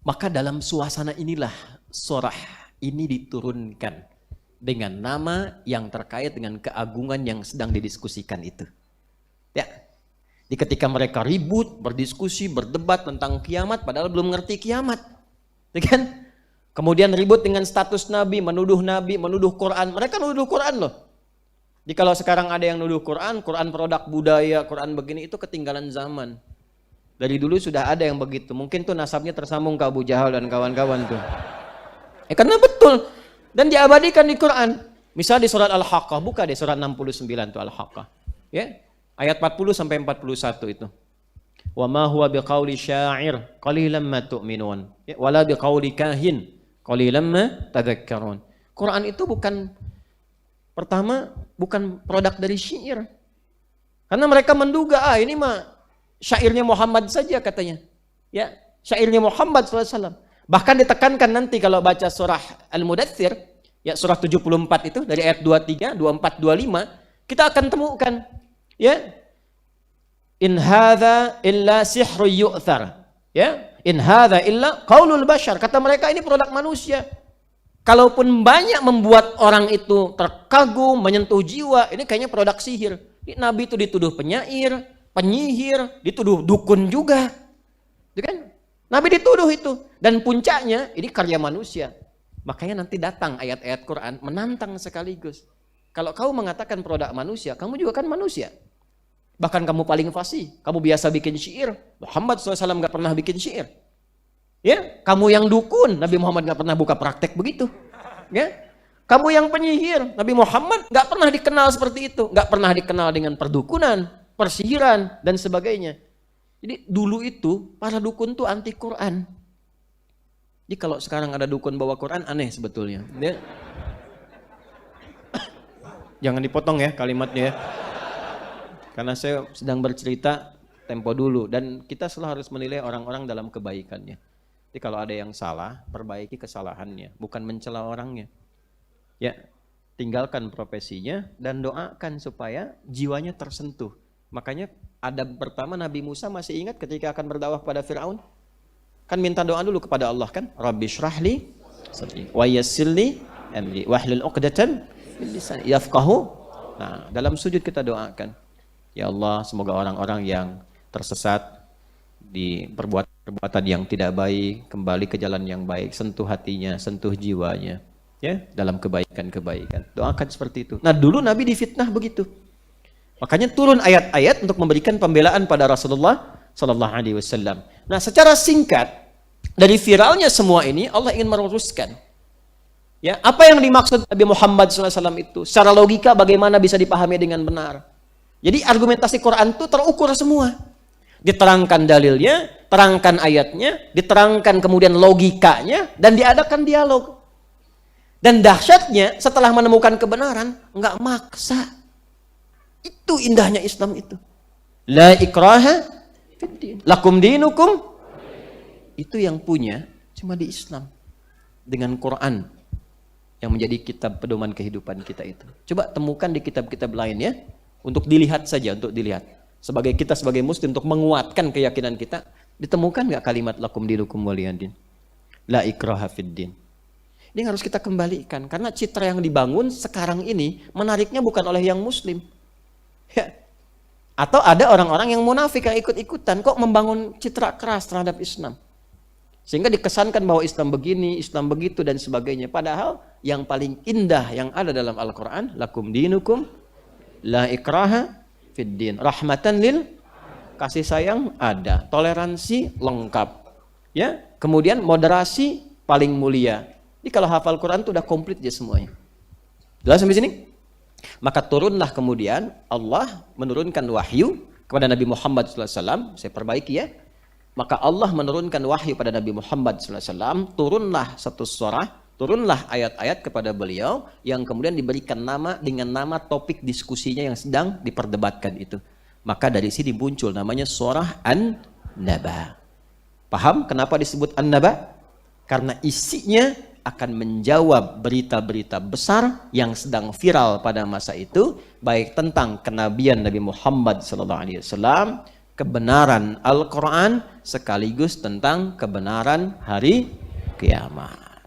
Maka dalam suasana inilah surah ini diturunkan dengan nama yang terkait dengan keagungan yang sedang didiskusikan itu. Ya. Di ketika mereka ribut, berdiskusi, berdebat tentang kiamat padahal belum ngerti kiamat. Ya kan? Kemudian ribut dengan status Nabi, menuduh Quran. Mereka nuduh Quran loh. Jadi kalau sekarang ada yang nuduh Quran, Quran produk budaya, Quran begini, itu ketinggalan zaman. Dari dulu sudah ada yang begitu. Mungkin tuh nasabnya tersambung ke Abu Jahal dan kawan-kawan tuh. Karena betul. Dan diabadikan di Quran. Misal di surat Al-Haqqah, buka deh surat 69 tuh Al-Haqqah. Ya, ayat 40 sampai 41 itu. Wa ma huwa biqauli syair qalilan ma tu'minun. Ya, wala biqauli kahin qalilan ma tadhakkarun. Quran itu bukan produk dari syair. Karena mereka menduga ini mah syairnya Muhammad saja katanya. Ya, syairnya Muhammad SAW. Bahkan ditekankan nanti kalau baca surah Al-Mudaththir, ya surah 74 itu dari ayat 23, 24, 25, kita akan temukan ya in hadza illa sihrun yu'thar. Ya, in hadza illa qaulul bashar. Kata mereka ini produk manusia. Kalaupun banyak membuat orang itu terkagum, menyentuh jiwa, ini kayaknya produk sihir. Nabi itu dituduh penyair, penyihir, dituduh dukun juga. Itu kan? Nabi dituduh itu. Dan puncaknya ini karya manusia. Makanya nanti datang ayat-ayat Quran menantang sekaligus. Kalau kau mengatakan produk manusia, kamu juga kan manusia. Bahkan kamu paling fasih. Kamu biasa bikin syair. Muhammad SAW gak pernah bikin syair. Ya, kamu yang dukun, Nabi Muhammad gak pernah buka praktek begitu. Ya, kamu yang penyihir, Nabi Muhammad gak pernah dikenal seperti itu. Gak pernah dikenal dengan perdukunan, persihiran, dan sebagainya. Jadi dulu itu para dukun tuh anti Quran. Jadi kalau sekarang ada dukun bawa Quran aneh sebetulnya. Ya. Jangan dipotong ya kalimatnya ya. Karena saya sedang bercerita tempo dulu dan kita selalu harus menilai orang-orang dalam kebaikannya. Jadi kalau ada yang salah, perbaiki kesalahannya, bukan mencela orangnya. Ya, tinggalkan profesinya dan doakan supaya jiwanya tersentuh. Makanya adab pertama Nabi Musa masih ingat ketika akan berdakwah pada Fir'aun? Kan minta doa dulu kepada Allah kan? Rabbi syrahli sadri wa yassirli amri wahlul 'uqdatan min lisani yafqahu. Nah, dalam sujud kita doakan. Ya Allah, semoga orang-orang yang tersesat di perbuatan yang tidak baik kembali ke jalan yang baik, sentuh hatinya, sentuh jiwanya, ya, dalam kebaikan-kebaikan. Doakan seperti itu. Nah, dulu Nabi difitnah begitu. Makanya turun ayat-ayat untuk memberikan pembelaan pada Rasulullah sallallahu alaihi wasallam. Nah, secara singkat dari viralnya semua ini Allah ingin meluruskan. Ya, apa yang dimaksud Nabi Muhammad SAW itu? Secara logika bagaimana bisa dipahami dengan benar? Jadi argumentasi Quran itu terukur semua. Diterangkan dalilnya, terangkan ayatnya, diterangkan kemudian logikanya, dan diadakan dialog. Dan dahsyatnya setelah menemukan kebenaran, enggak maksa. Itu indahnya Islam itu. La ikraha fiddin. Lakum dinukum. Itu yang punya cuma di Islam. Dengan Quran yang menjadi kitab pedoman kehidupan kita itu. Coba temukan di kitab-kitab lain ya. Untuk dilihat saja, untuk dilihat. Kita sebagai muslim untuk menguatkan keyakinan kita, ditemukan nggak kalimat lakum dinukum waliyadin? La ikraha fiddin. Ini harus kita kembalikan karena citra yang dibangun sekarang ini menariknya bukan oleh yang muslim. Ya. Atau ada orang-orang yang munafik yang ikut-ikutan kok membangun citra keras terhadap Islam. Sehingga dikesankan bahwa Islam begini, Islam begitu dan sebagainya. Padahal yang paling indah yang ada dalam Al-Qur'an, lakum dinukum la ikraha fiddin. Rahmatan lil, kasih sayang ada, toleransi lengkap. Ya, kemudian moderasi paling mulia. Jadi kalau hafal Quran itu udah komplit aja semuanya. Jelas sampai sini? Maka turunlah kemudian Allah menurunkan wahyu kepada Nabi Muhammad SAW. Saya perbaiki ya. Maka Allah menurunkan wahyu pada Nabi Muhammad SAW. Turunlah satu surah, turunlah ayat-ayat kepada beliau yang kemudian diberikan nama dengan nama topik diskusinya yang sedang diperdebatkan itu. Maka dari sini muncul namanya surah An-Naba. Paham kenapa disebut An-Naba? Karena isinya akan menjawab berita-berita besar yang sedang viral pada masa itu, baik tentang kenabian Nabi Muhammad SAW, kebenaran Al-Quran, sekaligus tentang kebenaran hari kiamat.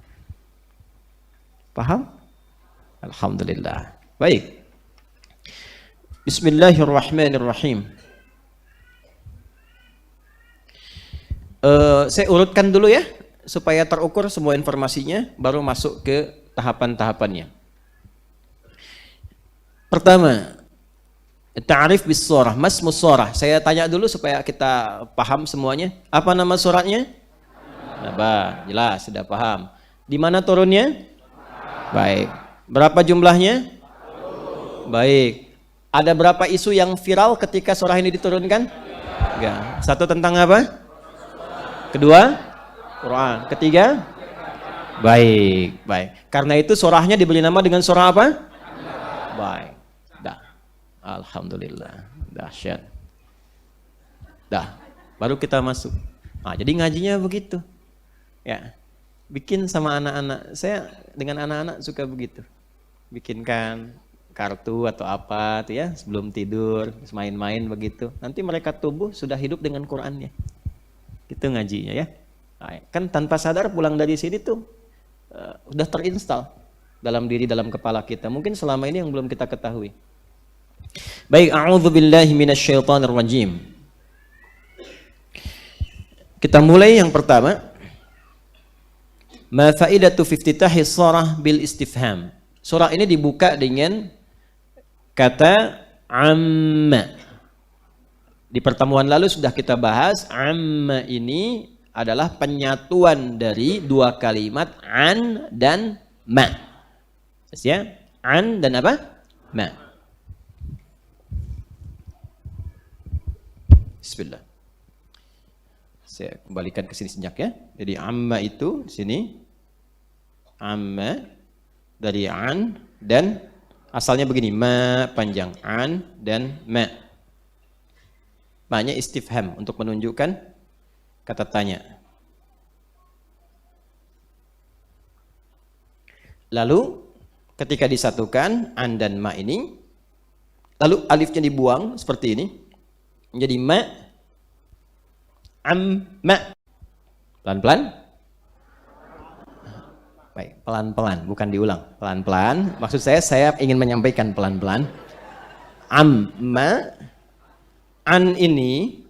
Paham? Alhamdulillah. Baik. Bismillahirrahmanirrahim. Saya urutkan dulu ya, supaya terukur semua informasinya, baru masuk ke tahapan-tahapannya. Pertama, ta'rif bis surah, masmus surah. Saya tanya dulu supaya kita paham semuanya. Apa nama suratnya? Naba, jelas, sudah paham. Di mana turunnya? Baik. Berapa jumlahnya? Baik. Ada berapa isu yang viral ketika surah ini diturunkan? 3. Satu tentang apa? Kedua? Quran. Ketiga? Baik, baik. Karena itu surahnya diberi nama dengan surah apa? Baik. Dah. Alhamdulillah. Dahsyat. Dah. Baru kita masuk. Nah, jadi ngajinya begitu. Ya. Bikin sama anak-anak. Saya dengan anak-anak suka begitu. Bikinkan kartu atau apa tuh ya, sebelum tidur, main-main begitu. Nanti mereka tumbuh sudah hidup dengan Qur'annya. Itu ngajinya ya. Nah, kan tanpa sadar pulang dari sini tuh udah terinstal dalam diri, dalam kepala kita. Mungkin selama ini yang belum kita ketahui. Baik, a'udzubillahi minasyaitonirrajim. Kita mulai yang pertama. Ma faidatu fi iftitahi surah bil istifham. Surah ini dibuka dengan kata amma. Di pertemuan lalu sudah kita bahas, amma ini adalah penyatuan dari dua kalimat an dan ma. Ya, an dan apa? Ma. Bismillah. Saya kembalikan ke sini senyap ya. Jadi amma itu di sini amma dari an dan asalnya begini, ma panjang, an dan ma. Ma-nya istifham untuk menunjukkan kata tanya. Lalu ketika disatukan an dan ma ini, lalu alifnya dibuang seperti ini menjadi ma, amma. Pelan-pelan. Baik, pelan-pelan, bukan diulang. Pelan-pelan. Maksud saya ingin menyampaikan pelan-pelan. Amma, an ini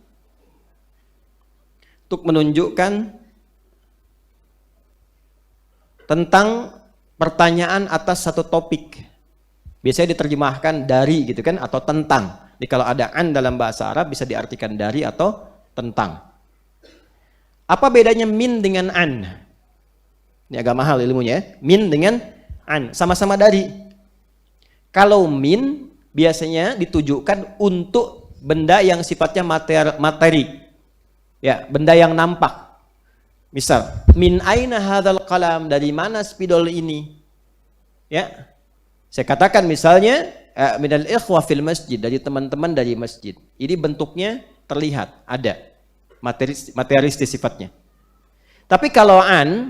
untuk menunjukkan tentang pertanyaan atas satu topik. Biasanya diterjemahkan dari gitu kan, atau tentang. Jadi kalau ada an dalam bahasa Arab bisa diartikan dari atau tentang. Apa bedanya min dengan an? Ini agak mahal ilmunya ya. Min dengan an, sama-sama dari. Kalau min biasanya ditujukan untuk benda yang sifatnya materi. Ya, benda yang nampak. Misal, min aina hadzal qalam, dari mana spidol ini? Ya. Saya katakan misalnya minal ikhwah fil masjid, dari teman-teman dari masjid. Ini bentuknya terlihat, ada. Materialistis sifatnya. Tapi kalau an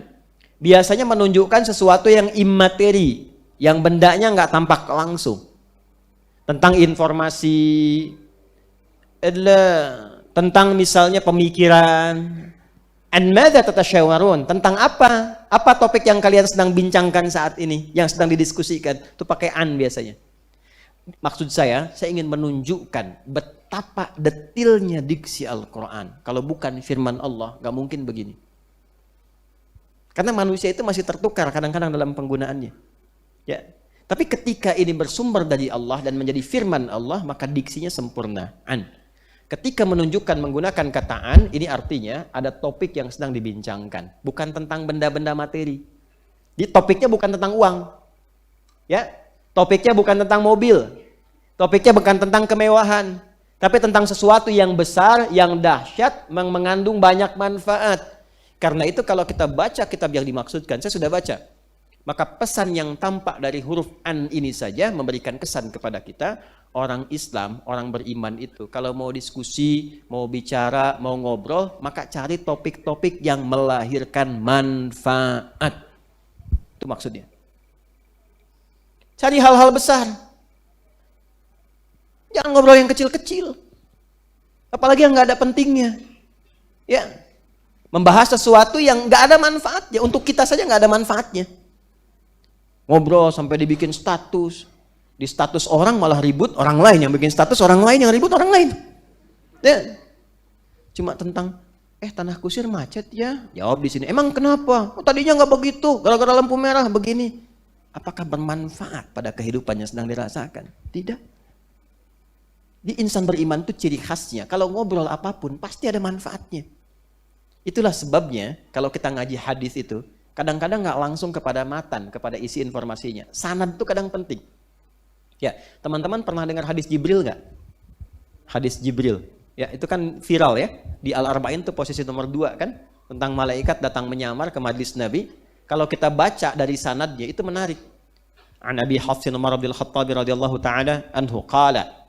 biasanya menunjukkan sesuatu yang imateri, yang bendanya nggak tampak langsung. tentang informasi, tentang misalnya pemikiran. An madza tatasyawarun, tentang apa? Apa topik yang kalian sedang bincangkan saat ini, yang sedang didiskusikan? Itu pakai an biasanya. Maksud saya ingin menunjukkan betapa detilnya diksi Al-Quran. Kalau bukan firman Allah, gak mungkin begini. Karena manusia itu masih tertukar kadang-kadang dalam penggunaannya. Ya. Tapi ketika ini bersumber dari Allah dan menjadi firman Allah, maka diksinya sempurna. An. Ketika menunjukkan menggunakan kata an, ini artinya ada topik yang sedang dibincangkan. Bukan tentang benda-benda materi. Jadi topiknya bukan tentang uang. Ya. Topiknya bukan tentang mobil. Topiknya bukan tentang kemewahan. Tapi tentang sesuatu yang besar, yang dahsyat, mengandung banyak manfaat. Karena itu kalau kita baca kitab yang dimaksudkan, saya sudah baca. Maka pesan yang tampak dari huruf an ini saja memberikan kesan kepada kita, orang Islam, orang beriman itu, kalau mau diskusi, mau bicara, mau ngobrol, maka cari topik-topik yang melahirkan manfaat. Itu maksudnya. Cari hal-hal besar. Jangan ngobrol yang kecil-kecil. Apalagi yang nggak ada pentingnya. Ya, membahas sesuatu yang nggak ada manfaatnya. Untuk kita saja nggak ada manfaatnya. Ngobrol sampai dibikin status. Di status orang malah ribut orang lain. Yang bikin status orang lain, yang ribut orang lain. Ya. Cuma tentang, tanah kusir macet ya. Jawab di sini. Emang kenapa? Oh, tadinya nggak begitu. Gara-gara lampu merah begini. Apakah bermanfaat pada kehidupan yang sedang dirasakan? Tidak. Di insan beriman itu ciri khasnya. Kalau ngobrol apapun, pasti ada manfaatnya. Itulah sebabnya, kalau kita ngaji hadis itu, kadang-kadang nggak langsung kepada matan, kepada isi informasinya. Sanad itu kadang penting. Ya, teman-teman pernah dengar hadis Jibril nggak? Hadis Jibril. Ya, itu kan viral ya. Di Al-Arba'in itu posisi nomor 2 kan. Tentang malaikat datang menyamar ke majlis Nabi. Kalau kita baca dari sanadnya itu menarik. An Abi Hafsin Umar bin Khattab radhiyallahu taala anhu qala.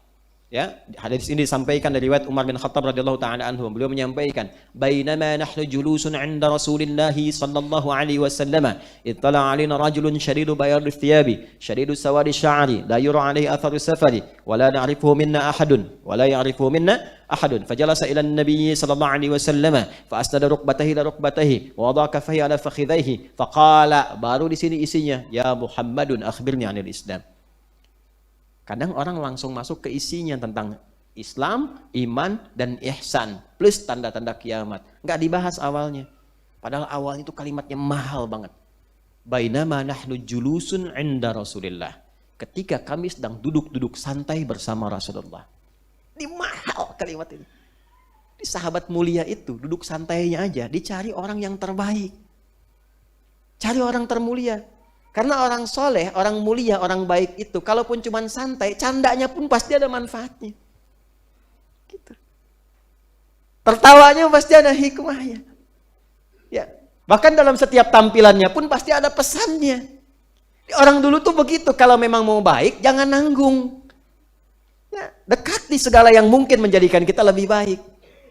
Ya, hadis ini disampaikan dari riwayat Umar bin Khattab radhiyallahu taala anhu. Beliau menyampaikan, "Bainama nahnu julusun 'inda Rasulillah sallallahu alaihi wasallam, ittala 'alaina rajulun shadidu bayadi thiyabi, shadidu sawadi sya'ri, la yura 'alaihi atharu safari, wa la na'rifuhu minna ahadun, wa la ya'rifuhu minna ahadun. Fajalasa ila an-nabiy sallallahu alaihi wasallam, fa asnada rukbatahi ila rukbatahi, wa wada'a kaffayhi ala fakhidhaihi, faqala." Baru di sini isinya, "Ya Muhammadun akhbirni 'anil Islam." Kadang orang langsung masuk ke isinya tentang Islam, iman, dan ihsan. Plus tanda-tanda kiamat. Nggak dibahas awalnya. Padahal awalnya itu kalimatnya mahal banget. Bainama nahnu julusun 'inda Rasulillah. Ketika kami sedang duduk-duduk santai bersama Rasulullah. Ini mahal kalimat ini. Di sahabat mulia itu, duduk santainya aja, dicari orang yang terbaik. Cari orang termulia. Karena orang soleh, orang mulia, orang baik itu, kalaupun cuma santai, candanya pun pasti ada manfaatnya. Gitu. Tertawanya pasti ada hikmahnya. Ya. Bahkan dalam setiap tampilannya pun pasti ada pesannya. Orang dulu tuh begitu, kalau memang mau baik, jangan nanggung. Ya, dekati segala yang mungkin menjadikan kita lebih baik.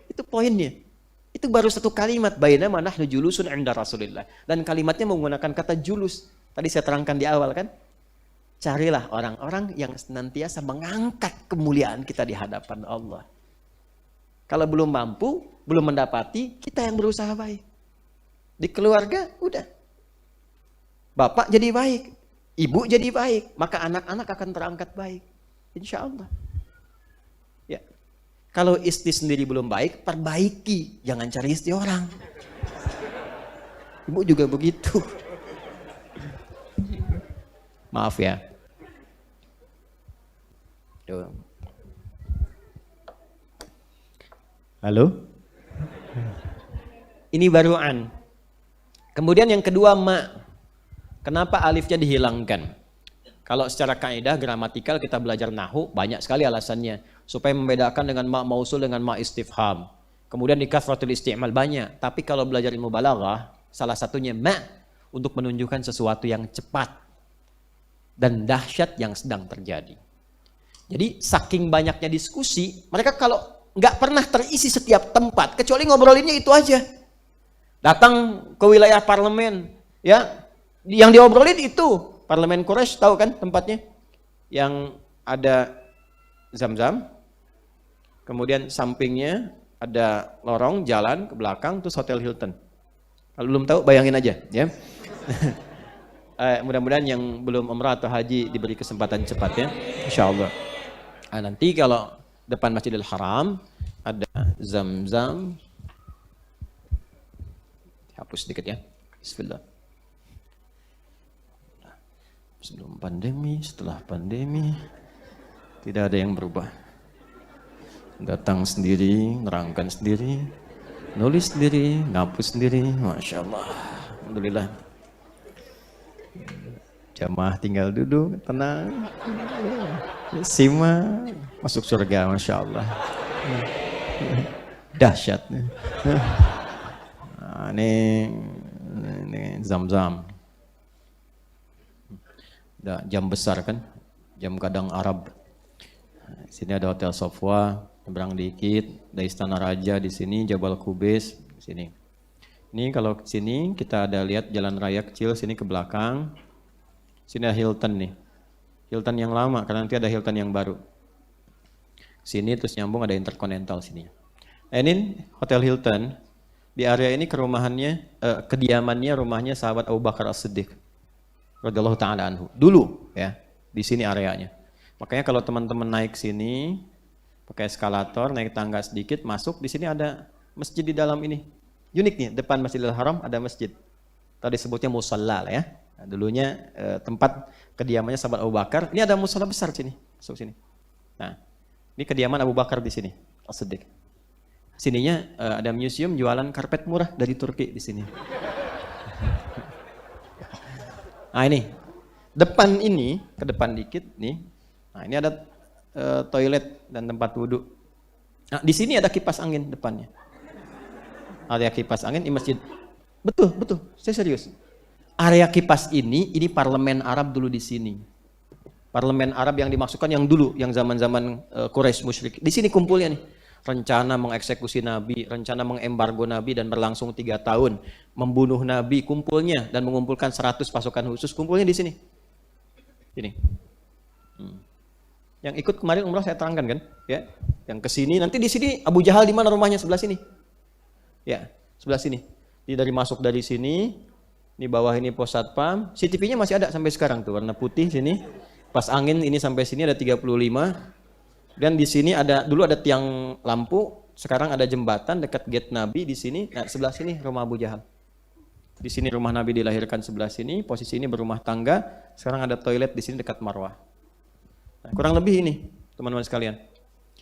Itu poinnya. Itu baru satu kalimat, bainama nahnu julusun 'inda Rasulillah. Dan kalimatnya menggunakan kata julus. Tadi saya terangkan di awal kan, carilah orang-orang yang senantiasa mengangkat kemuliaan kita di hadapan Allah. Kalau belum mampu, belum mendapati, kita yang berusaha baik. Di keluarga, udah. Bapak jadi baik, ibu jadi baik, maka anak-anak akan terangkat baik. Insya Allah. Ya. Kalau istri sendiri belum baik, perbaiki, jangan cari istri orang. Ibu juga begitu. Maaf ya. Tuh. Halo? Ini baru an. Kemudian yang kedua ma. Kenapa alifnya dihilangkan? Kalau secara kaidah gramatikal kita belajar nahu, banyak sekali alasannya. Supaya membedakan dengan ma mausul dengan ma istifham. Kemudian di kasratul isti'mal banyak. Tapi kalau belajar ilmu balaghah, salah satunya ma. Untuk menunjukkan sesuatu yang cepat. Dan dahsyat yang sedang terjadi. Jadi saking banyaknya diskusi, mereka kalau nggak pernah terisi setiap tempat, kecuali ngobrolinnya itu aja. Datang ke wilayah parlemen, ya, yang diobrolin itu parlemen Quraisy, tahu kan tempatnya? Yang ada Zam-Zam, kemudian sampingnya ada lorong jalan ke belakang, terus Hotel Hilton. Kalau belum tahu bayangin aja ya. Mudah-mudahan yang belum umrah atau haji diberi kesempatan cepat ya, insyaallah. Nanti kalau depan Masjidil Haram ada Zam-Zam. Hapus sedikit ya. Bismillah. Sebelum pandemi, setelah pandemi, tidak ada yang berubah. Datang sendiri, nerangkan sendiri, nulis sendiri, ngapus sendiri, Masya Allah. Alhamdulillah. Jamaah tinggal duduk, tenang. Simak, masuk surga, Masya Allah. Dahsyat. Nah, ini Zam-Zam. Ada jam besar kan, jam kadang Arab. Sini ada Hotel Sofwa, nyebrang dikit, ada Istana Raja di sini, Jabal Qubais di sini. Ini kalau ke sini kita ada lihat jalan raya kecil sini ke belakang. Sini ada Hilton nih. Hilton yang lama karena nanti ada Hilton yang baru. Sini terus nyambung ada Intercontinental sini. Ini Hotel Hilton. Di area ini kediamannya, rumahnya sahabat Abu Bakar As-Siddiq radhiyallahu ta'ala anhu. Dulu ya, di sini areanya. Makanya kalau teman-teman naik sini pakai eskalator, naik tangga sedikit, masuk di sini ada masjid di dalam ini. Uniknya depan Masjidil Haram ada masjid. Tadi sebutnya musalla lah ya. Nah, dulunya tempat kediamannya sahabat Abu Bakar. Ini ada musalla besar sini, masuk sini. Nah, ini kediaman Abu Bakar di sini, As-Siddiq. Sininya ada museum jualan karpet murah dari Turki di sini. Nah ini, depan ini, ke depan dikit nih. Nah ini ada toilet dan tempat wudhu. Nah di sini ada kipas angin depannya. Area kipas angin di masjid. Betul, saya serius. Area kipas ini parlemen Arab dulu di sini. Parlemen Arab yang dimaksudkan yang dulu, yang zaman-zaman Quraisy musyrik. Di sini kumpulnya nih. Rencana mengeksekusi Nabi, rencana mengembargo Nabi dan berlangsung 3 tahun. Membunuh Nabi, kumpulnya dan mengumpulkan 100 pasukan khusus, kumpulnya di sini. Ini. Yang ikut kemarin umrah saya terangkan kan, ya. Yang ke sini nanti di sini Abu Jahal di mana rumahnya, sebelah sini. Ya, sebelah sini. Jadi dari masuk dari sini, di bawah ini pos satpam, CCTV-nya masih ada sampai sekarang tuh, warna putih sini. Pas angin ini sampai sini ada 35. Dan di sini dulu ada tiang lampu, sekarang ada jembatan dekat gate Nabi di sini. Nah, sebelah sini rumah Abu Jahal. Di sini rumah Nabi dilahirkan sebelah sini, posisi ini berumah tangga. Sekarang ada toilet di sini dekat Marwah. Nah, kurang lebih ini, teman-teman sekalian.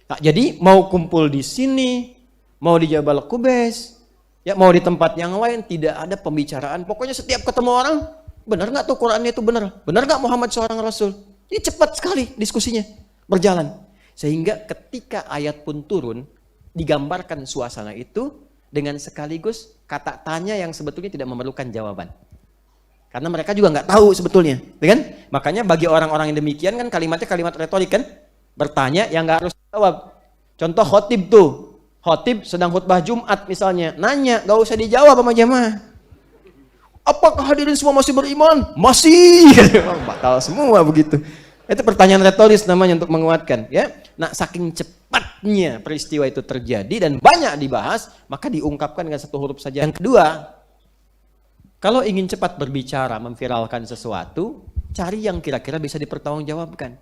Nah, jadi mau kumpul di sini, mau di Jabal Qubais, ya mau di tempat yang lain, tidak ada pembicaraan. Pokoknya setiap ketemu orang, benar nggak tuh Qurannya itu benar? Benar nggak Muhammad seorang Rasul? Ini cepat sekali diskusinya berjalan. Sehingga ketika ayat pun turun, digambarkan suasana itu dengan sekaligus kata tanya yang sebetulnya tidak memerlukan jawaban. Karena mereka juga nggak tahu sebetulnya, kan? Makanya bagi orang-orang yang demikian kan kalimatnya kalimat retorik kan? Bertanya yang nggak harus jawab. Contoh khotib tuh, khotib sedang khutbah Jumat misalnya, nanya, nggak usah dijawab sama jamaah. Apakah hadirin semua masih beriman? Masih. Batal semua begitu. Itu pertanyaan retoris namanya untuk menguatkan, ya. Nah, saking cepatnya peristiwa itu terjadi dan banyak dibahas, maka diungkapkan dengan satu huruf saja. Yang kedua, kalau ingin cepat berbicara, memviralkan sesuatu, cari yang kira-kira bisa dipertanggungjawabkan.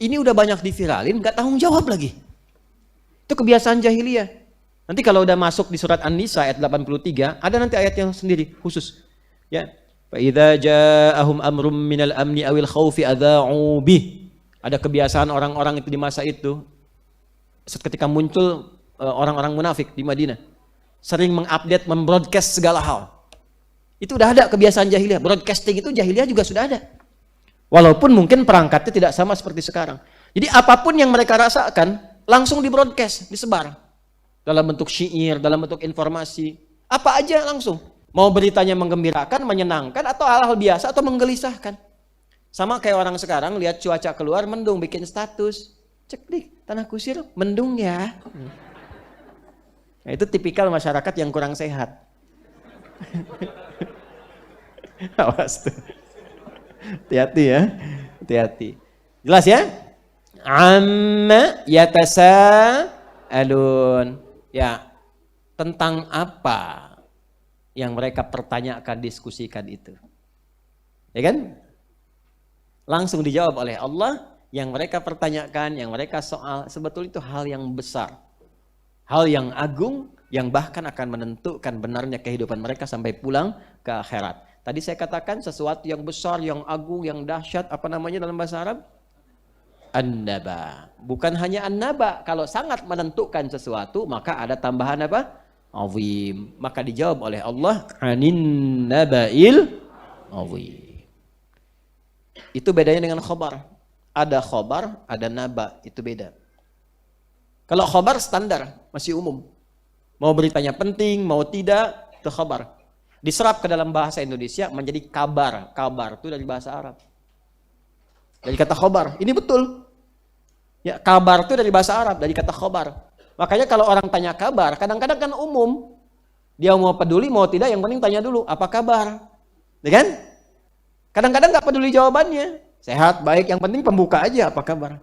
Ini udah banyak diviralin, nggak tanggung jawab lagi. Itu kebiasaan jahiliyah. Nanti kalau udah masuk di surat An-Nisa ayat 83, ada nanti ayat yang sendiri khusus, ya. Fa'idza ja'ahum amrum minal amni awil khaufi adza'u bih. Ada kebiasaan orang-orang itu di masa itu, ketika muncul orang-orang munafik di Madinah, sering mengupdate, membroadcast segala hal. Itu udah ada kebiasaan jahiliyah. Broadcasting itu jahiliyah juga sudah ada. Walaupun mungkin perangkatnya tidak sama seperti sekarang. Jadi apapun yang mereka rasakan, langsung di broadcast, disebar. Dalam bentuk syair, dalam bentuk informasi. Apa aja langsung. Mau beritanya menggembirakan, menyenangkan, atau hal-hal biasa, atau menggelisahkan. Sama kayak orang sekarang, lihat cuaca keluar, mendung, bikin status. Cek nih, tanah kusir, mendung ya. Nah, itu tipikal masyarakat yang kurang sehat. Awas tuh. Hati-hati ya, hati-hati. Jelas ya? Amma yatasaalun. Ya, tentang apa yang mereka pertanyakan, diskusikan itu. Ya kan? Langsung dijawab oleh Allah, yang mereka pertanyakan, yang mereka soal, sebetulnya itu hal yang besar. Hal yang agung, yang bahkan akan menentukan benarnya kehidupan mereka sampai pulang ke akhirat. Tadi saya katakan sesuatu yang besar, yang agung, yang dahsyat, apa namanya dalam bahasa Arab? An-naba. Bukan hanya an-naba, kalau sangat menentukan sesuatu, maka ada tambahan apa? Azim. Maka dijawab oleh Allah, anin naba'il azim. Itu bedanya dengan khobar. Ada khobar, ada naba, itu beda. Kalau khobar standar, masih umum. Mau beritanya penting, mau tidak, itu khobar. Diserap ke dalam bahasa Indonesia menjadi kabar. Kabar itu dari bahasa Arab. Dari kata khobar, ini betul. Ya, kabar itu dari bahasa Arab, dari kata khobar. Makanya kalau orang tanya kabar, kadang-kadang kan umum. Dia mau peduli, mau tidak, yang penting tanya dulu, apa kabar? Ya kan? Kadang-kadang nggak peduli jawabannya. Sehat, baik, yang penting pembuka aja, apa kabar?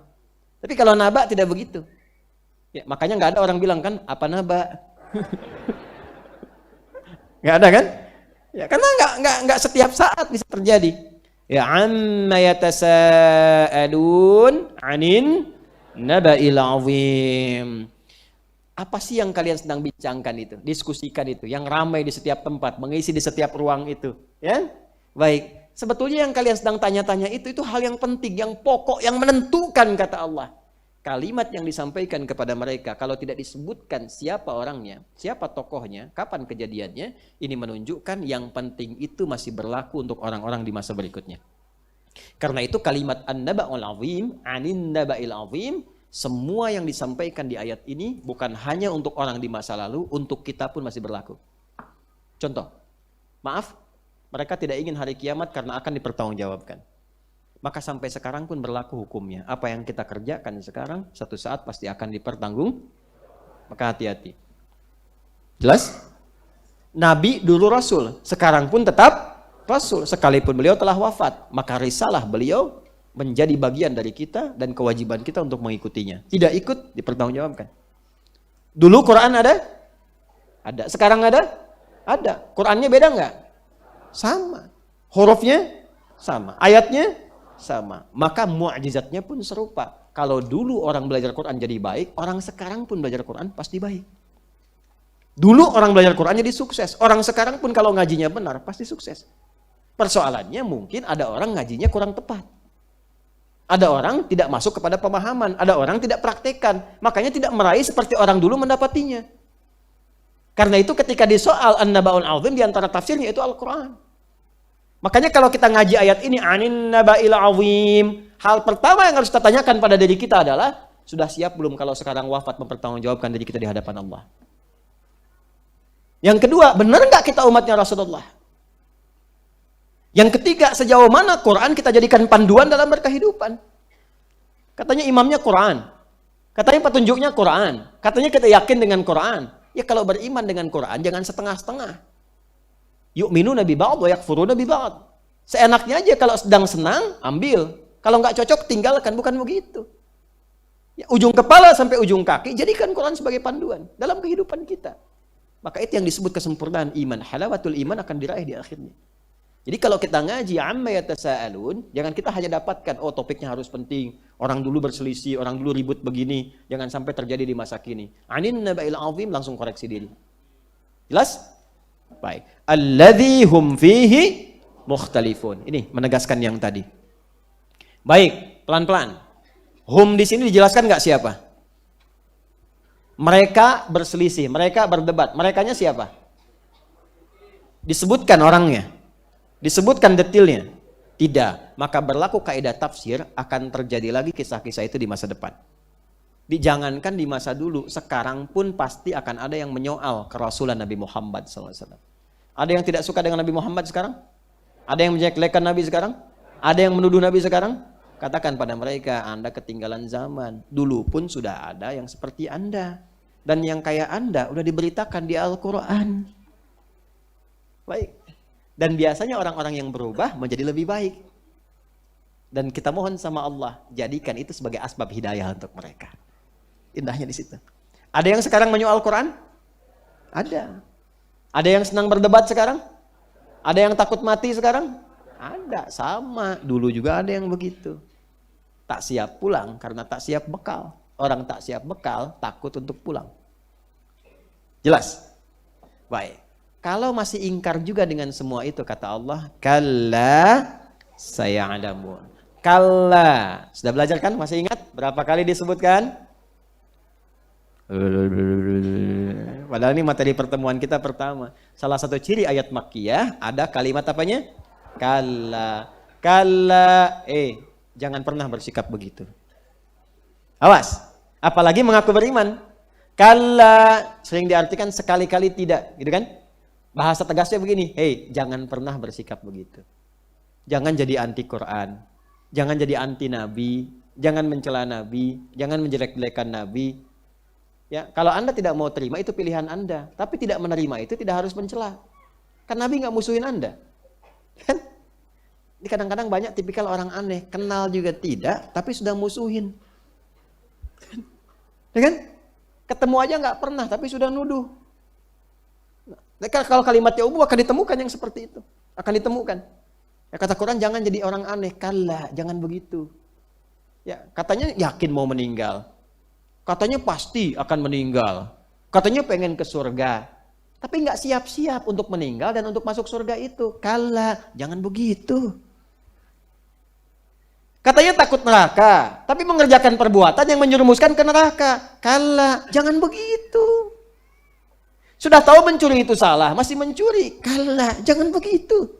Tapi kalau naba tidak begitu. Ya, makanya nggak ada orang bilang kan, apa naba? Nggak ada kan? Ya, karena nggak setiap saat bisa terjadi. Ya, amma yatasaalun anin naba'il azim. Apa sih yang kalian sedang bincangkan itu, diskusikan itu, yang ramai di setiap tempat, mengisi di setiap ruang itu, ya? Baik, sebetulnya yang kalian sedang tanya-tanya itu hal yang penting, yang pokok, yang menentukan, kata Allah. Kalimat yang disampaikan kepada mereka, kalau tidak disebutkan siapa orangnya, siapa tokohnya, kapan kejadiannya, ini menunjukkan yang penting itu masih berlaku untuk orang-orang di masa berikutnya. Karena itu kalimat an-naba'ul azim, anin naba'il azim, semua yang disampaikan di ayat ini bukan hanya untuk orang di masa lalu, untuk kita pun masih berlaku. Contoh, maaf, mereka tidak ingin hari kiamat karena akan dipertanggungjawabkan. Maka sampai sekarang pun berlaku hukumnya. Apa yang kita kerjakan sekarang, satu saat pasti akan dipertanggung. Maka hati-hati. Jelas? Nabi dulu Rasul, sekarang pun tetap Rasul. Sekalipun beliau telah wafat, maka risalah beliau menjadi bagian dari kita dan kewajiban kita untuk mengikutinya. Tidak ikut, dipertanggungjawabkan. Dulu Quran ada? Ada. Sekarang ada? Ada. Qurannya beda nggak? Sama. Hurufnya sama. Ayatnya sama. Maka mu'jizatnya pun serupa. Kalau dulu orang belajar Quran jadi baik, orang sekarang pun belajar Quran pasti baik. Dulu orang belajar Quran jadi sukses. Orang sekarang pun kalau ngajinya benar pasti sukses. Persoalannya mungkin ada orang ngajinya kurang tepat. Ada orang tidak masuk kepada pemahaman. Ada orang tidak praktekkan. Makanya tidak meraih seperti orang dulu mendapatinya. Karena itu ketika disoal an-naba'ul azim, di antara tafsirnya itu Al-Quran. Makanya kalau kita ngaji ayat ini, anin naba'il azim, hal pertama yang harus kita tanyakan pada diri kita adalah, sudah siap belum kalau sekarang wafat mempertanggungjawabkan diri kita di hadapan Allah? Yang kedua, benar nggak kita umatnya Rasulullah? Yang ketiga, sejauh mana Quran kita jadikan panduan dalam berkehidupan? Katanya imamnya Quran, katanya petunjuknya Quran, katanya kita yakin dengan Quran. Ya kalau beriman dengan Quran jangan setengah-setengah. Yu'minuna bi ba'd wa yakfuruna bi ba'd. Seenaknya aja, kalau sedang senang ambil, kalau nggak cocok tinggalkan, bukan begitu. Ya, ujung kepala sampai ujung kaki jadikan Quran sebagai panduan dalam kehidupan kita. Maka itu yang disebut kesempurnaan iman. Halawatul iman akan diraih di akhirnya. Jadi kalau kita ngaji amma yatasaalun, jangan kita hanya dapatkan oh topiknya harus penting, orang dulu berselisih, orang dulu ribut begini, jangan sampai terjadi di masa kini. Anin naba'il azim, langsung koreksi diri. Jelas? Baik. Alladzi hum fihi mukhtalifun. Ini menegaskan yang tadi. Baik, pelan-pelan. Hum di sini dijelaskan nggak siapa? Mereka berselisih, mereka berdebat. Merekanya siapa? Disebutkan orangnya. Disebutkan detailnya. Tidak. Maka berlaku kaidah tafsir, akan terjadi lagi kisah-kisah itu di masa depan. Jangankan di masa dulu, sekarang pun pasti akan ada yang menyoal kerasulan Nabi Muhammad SAW. Ada yang tidak suka dengan Nabi Muhammad sekarang? Ada yang menjelekkan Nabi sekarang? Ada yang menuduh Nabi sekarang? Katakan pada mereka, Anda ketinggalan zaman. Dulu pun sudah ada yang seperti Anda. Dan yang kayak Anda udah diberitakan di Al-Quran. Baik. Dan biasanya orang-orang yang berubah menjadi lebih baik. Dan kita mohon sama Allah, jadikan itu sebagai asbab hidayah untuk mereka. Indahnya di situ. Ada yang sekarang menyoal Quran? Ada. Ada yang senang berdebat sekarang? Ada yang takut mati sekarang? Ada, sama. Dulu juga ada yang begitu. Tak siap pulang karena tak siap bekal. Orang tak siap bekal takut untuk pulang. Jelas? Baik. Kalau masih ingkar juga dengan semua itu, kata Allah, kalla saya'lamun. Kalla. Sudah belajar kan? Masih ingat? Berapa kali disebutkan? Padahal ini materi pertemuan kita pertama. Salah satu ciri ayat Makkiyah ada kalimat apanya? Kalla. Kalla. Jangan pernah bersikap begitu. Awas. Apalagi mengaku beriman. Kalla sering diartikan sekali-kali tidak, gitu kan? Bahasa tegasnya begini, jangan pernah bersikap begitu. Jangan jadi anti Quran. Jangan jadi anti Nabi. Jangan mencela Nabi. Jangan menjelek-jelekan Nabi. Ya, kalau Anda tidak mau terima itu pilihan Anda, tapi tidak menerima itu tidak harus mencela. Kan Nabi nggak musuhin Anda. Kan? Kadang-kadang banyak tipikal orang aneh, kenal juga tidak, tapi sudah musuhin. Ya kan? Ketemu aja nggak pernah, tapi sudah nuduh. Nah, kalau kalimatnya umum akan ditemukan yang seperti itu, akan ditemukan. Ya, kata Quran jangan jadi orang aneh, kalla, jangan begitu. Ya, katanya yakin mau meninggal. Katanya pasti akan meninggal. Katanya pengen ke surga. Tapi nggak siap-siap untuk meninggal dan untuk masuk surga itu. Kalla, jangan begitu. Katanya takut neraka. Tapi mengerjakan perbuatan yang menjerumuskan ke neraka. Kalla, jangan begitu. Sudah tahu mencuri itu salah, masih mencuri. Kalla, jangan begitu.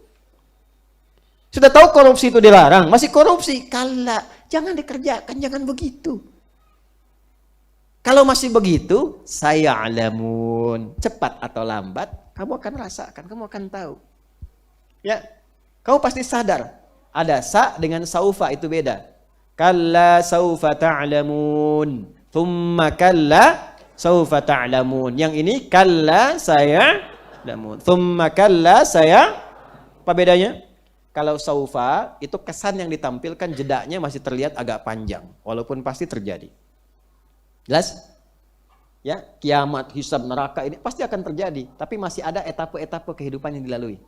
Sudah tahu korupsi itu dilarang, masih korupsi. Kalla, jangan dikerjakan, jangan begitu. Kalau masih begitu, saya'lamun. Cepat atau lambat, kamu akan rasakan, kamu akan tahu. Ya, kamu pasti sadar. Ada sa dengan saufa itu beda. Kalla saufa ta'lamun. Thumma kalla saufa ta'lamun. Yang ini kalla saya'lamun. Thumma kalla apa bedanya? Kalau saufa, itu kesan yang ditampilkan jedaknya masih terlihat agak panjang. Walaupun pasti terjadi. Jelas? Ya, kiamat, hisab, neraka ini pasti akan terjadi, tapi masih ada etape-etape kehidupan yang dilalui.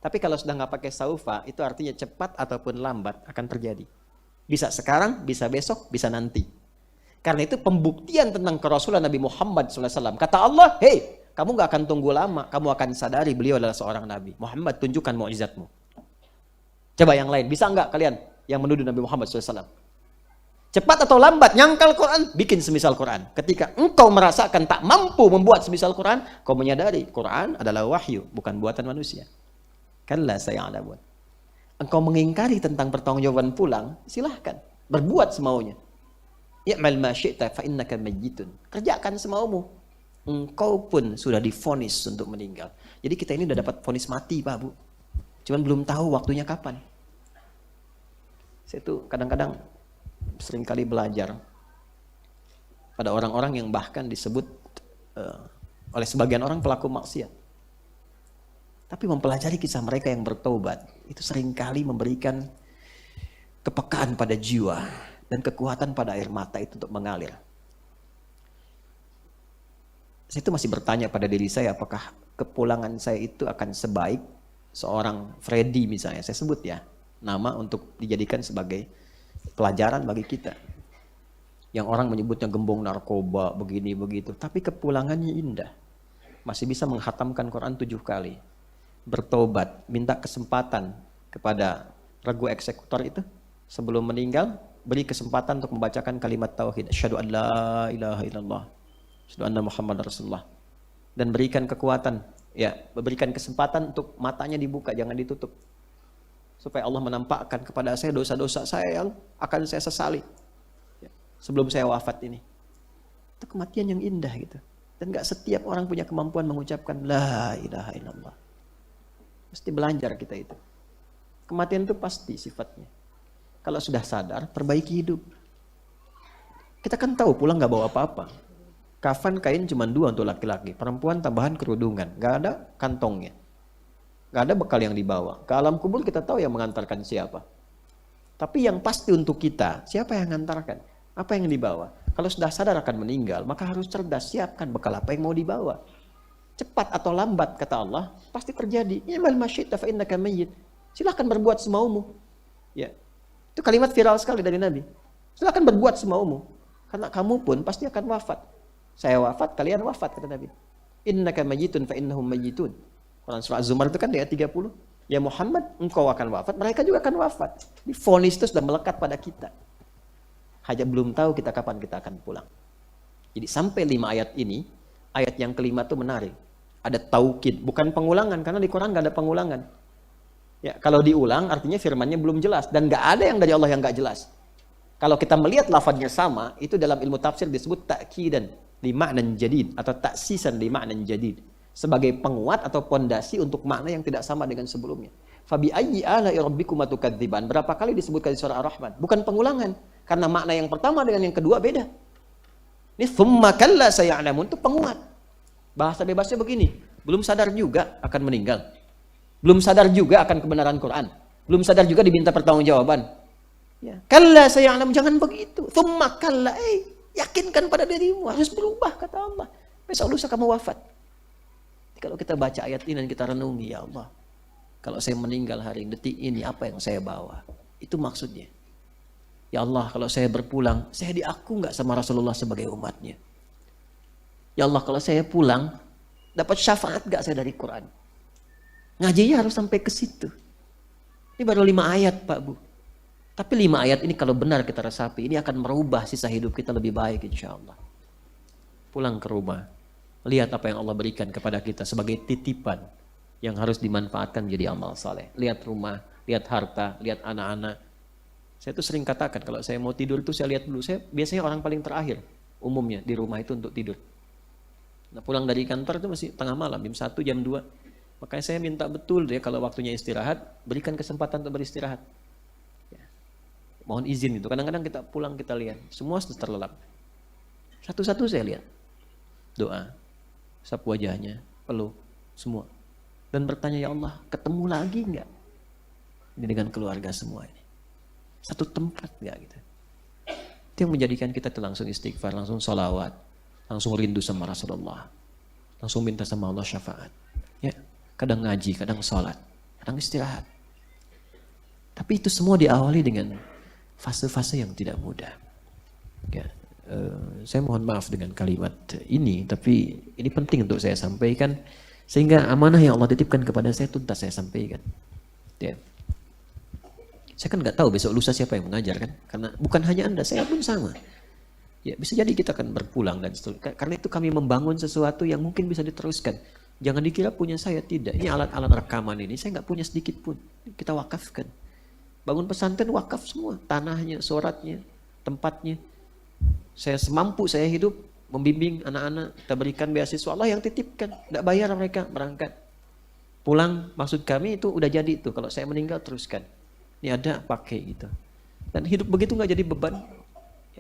Tapi kalau sudah nggak pakai saufa, itu artinya cepat ataupun lambat akan terjadi. Bisa sekarang, bisa besok, bisa nanti. Karena itu pembuktian tentang kerasulan Nabi Muhammad SAW. Kata Allah, kamu nggak akan tunggu lama, kamu akan sadari beliau adalah seorang Nabi. Muhammad, tunjukkan mukjizatmu. Coba yang lain, bisa nggak kalian yang menuduh Nabi Muhammad SAW? Cepat atau lambat, nyangkal Quran, bikin semisal Quran. Ketika engkau merasakan tak mampu membuat semisal Quran, kau menyadari Quran adalah wahyu, bukan buatan manusia. Kalla saya'lamun. Engkau mengingkari tentang pertanggungjawaban pulang, silahkan. Berbuat semaunya. I'mal ma syi'ta fa innaka mayyitun. Kerjakan semaumu. Engkau pun sudah divonis untuk meninggal. Jadi kita ini sudah dapat vonis mati, Pak, Bu. Cuman belum tahu waktunya kapan. Saya tuh kadang-kadang seringkali belajar pada orang-orang yang bahkan disebut oleh sebagian orang pelaku maksiat. Tapi mempelajari kisah mereka yang bertobat, itu seringkali memberikan kepekaan pada jiwa dan kekuatan pada air mata itu untuk mengalir. Saya itu masih bertanya pada diri saya, apakah kepulangan saya itu akan sebaik seorang Freddy misalnya, saya sebut ya, nama untuk dijadikan sebagai pelajaran bagi kita. Yang orang menyebutnya gembong narkoba, begini begitu, tapi kepulangannya indah. Masih bisa menghatamkan Quran 7 kali. Bertobat, minta kesempatan kepada regu eksekutor itu sebelum meninggal, beri kesempatan untuk membacakan kalimat tauhid, asyhadu an la ilaha illallah, asyhadu anna Muhammad Rasulullah, dan berikan kekuatan, ya, berikan kesempatan untuk matanya dibuka, jangan ditutup. Supaya Allah menampakkan kepada saya dosa-dosa saya yang akan saya sesali sebelum saya wafat ini. Itu kematian yang indah gitu. Dan gak setiap orang punya kemampuan mengucapkan la ilaha illallah. Mesti belajar kita itu. Kematian itu pasti sifatnya. Kalau sudah sadar, perbaiki hidup. Kita kan tahu pulang gak bawa apa-apa. Kafan kain cuma 2 untuk laki-laki. Perempuan tambahan kerudungan. Gak ada kantongnya. Gak ada bekal yang dibawa. Ke alam kubur kita tahu yang mengantarkan siapa. Tapi yang pasti untuk kita, siapa yang ngantarkan? Apa yang dibawa? Kalau sudah sadar akan meninggal, maka harus cerdas, siapkan bekal apa yang mau dibawa. Cepat atau lambat, kata Allah, pasti terjadi. I'mal ma syi'ta fa innaka mayyit. Silahkan berbuat semaumu. Ya. Itu kalimat viral sekali dari Nabi. Silahkan berbuat semaumu. Karena kamu pun pasti akan wafat. Saya wafat, kalian wafat, kata Nabi. Innaka mayyitun fa innahum mayyitun. Quran surah Az-Zumar itu kan di ayat 30. Ya Muhammad, engkau akan wafat, mereka juga akan wafat. Divonis itu sudah melekat pada kita. Hanya belum tahu kita kapan kita akan pulang. Jadi sampai 5 ayat ini, ayat yang kelima itu menarik. Ada taukid, bukan pengulangan, karena di Quran nggak ada pengulangan. Ya, kalau diulang artinya firmannya belum jelas dan nggak ada yang dari Allah yang nggak jelas. Kalau kita melihat lafadznya sama, itu dalam ilmu tafsir disebut ta'kidan li ma'nan jadid atau taksisan li ma'nan jadid. Sebagai penguat atau pondasi untuk makna yang tidak sama dengan sebelumnya. Fabi ayyi ala'i rabbikuma tukadziban. Berapa kali disebutkan di surah Ar-Rahman? Bukan pengulangan, karena makna yang pertama dengan yang kedua beda. Ini tsumma kalla saya'lamun itu penguat. Bahasa bebasnya begini, belum sadar juga akan meninggal. Belum sadar juga akan kebenaran Quran. Belum sadar juga diminta pertanggungjawaban. Ya, kalla saya'lamun, jangan begitu. Tsumma kalla, yakinkan pada dirimu harus berubah, kata Allah. Besok lusa kamu wafat. Kalau kita baca ayat ini dan kita renungi, ya Allah, kalau saya meninggal hari detik ini, apa yang saya bawa? Itu maksudnya. Ya Allah, kalau saya berpulang, saya diaku nggak sama Rasulullah sebagai umatnya? Ya Allah, kalau saya pulang, dapat syafaat nggak saya dari Quran? Ngajinya harus sampai ke situ. Ini baru 5 ayat, Pak Bu. Tapi 5 ayat ini kalau benar kita resapi, ini akan merubah sisa hidup kita lebih baik, insya Allah. Pulang ke rumah. Lihat apa yang Allah berikan kepada kita sebagai titipan yang harus dimanfaatkan menjadi amal saleh. Lihat rumah, lihat harta, lihat anak-anak. Saya tuh sering katakan kalau saya mau tidur itu saya lihat dulu. Saya biasanya orang paling terakhir umumnya di rumah itu untuk tidur. Nah, pulang dari kantor itu masih tengah malam, jam 1, jam 2. Makanya saya minta betul ya kalau waktunya istirahat, berikan kesempatan untuk beristirahat. Ya. Mohon izin itu. Kadang-kadang kita pulang kita lihat, semua sudah terlelap. Satu-satu saya lihat. Doa. Sapu wajahnya, peluk, semua. Dan bertanya, ya Allah, ketemu lagi enggak? Ini dengan keluarga semua ini. Satu tempat enggak gitu. Itu yang menjadikan kita tuh langsung istighfar, langsung salawat, langsung rindu sama Rasulullah. Langsung minta sama Allah syafaat. Ya, kadang ngaji, kadang sholat, kadang istirahat. Tapi itu semua diawali dengan fase-fase yang tidak mudah. Ya. Saya mohon maaf dengan kalimat ini, tapi ini penting untuk saya sampaikan sehingga amanah yang Allah titipkan kepada saya tuntas saya sampaikan. Ya. Saya kan nggak tahu besok lusa siapa yang mengajar kan, karena bukan hanya Anda, saya pun sama. Ya, bisa jadi kita akan berpulang dan seterusnya. Karena itu kami membangun sesuatu yang mungkin bisa diteruskan. Jangan dikira punya saya, tidak. Ini alat-alat rekaman ini saya nggak punya sedikit pun. Kita wakafkan. Bangun pesantren wakaf semua, tanahnya, suratnya, tempatnya. Saya semampu saya hidup membimbing anak-anak, kita berikan beasiswa, Allah yang titipkan, tidak bayar mereka berangkat. Pulang maksud kami itu udah jadi itu, kalau saya meninggal teruskan. Ini ada pakai gitu. Dan hidup begitu nggak jadi beban.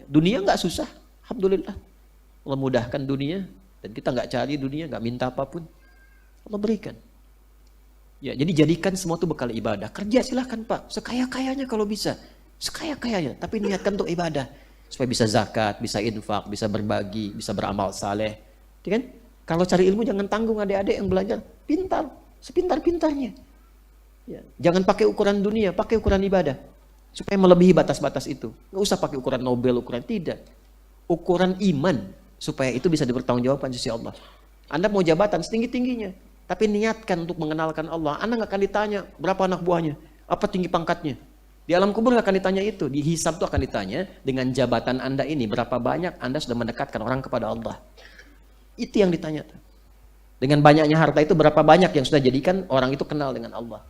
Dunia nggak susah, alhamdulillah. Allah mudahkan dunia dan kita nggak cari dunia, nggak minta apapun. Allah berikan. Ya, jadi jadikan semua itu bekal ibadah. Kerja silahkan Pak, sekaya-kayanya kalau bisa, sekaya-kayanya, tapi niatkan untuk ibadah. Supaya bisa zakat, bisa infak, bisa berbagi, bisa beramal saleh. Ya kan? Kalau cari ilmu jangan tanggung adik-adik yang belajar. Pintar, sepintar-pintarnya. Ya. Jangan pakai ukuran dunia, pakai ukuran ibadah. Supaya melebihi batas-batas itu. Nggak usah pakai ukuran Nobel, ukuran tidak. Ukuran iman. Supaya itu bisa dipertanggungjawabkan di sisi Allah. Anda mau jabatan setinggi-tingginya. Tapi niatkan untuk mengenalkan Allah. Anda nggak akan ditanya berapa anak buahnya. Apa tinggi pangkatnya. Di alam kubur akan ditanya itu, di hisab itu akan ditanya dengan jabatan Anda ini berapa banyak Anda sudah mendekatkan orang kepada Allah. Itu yang ditanya. Dengan banyaknya harta itu berapa banyak yang sudah jadikan orang itu kenal dengan Allah.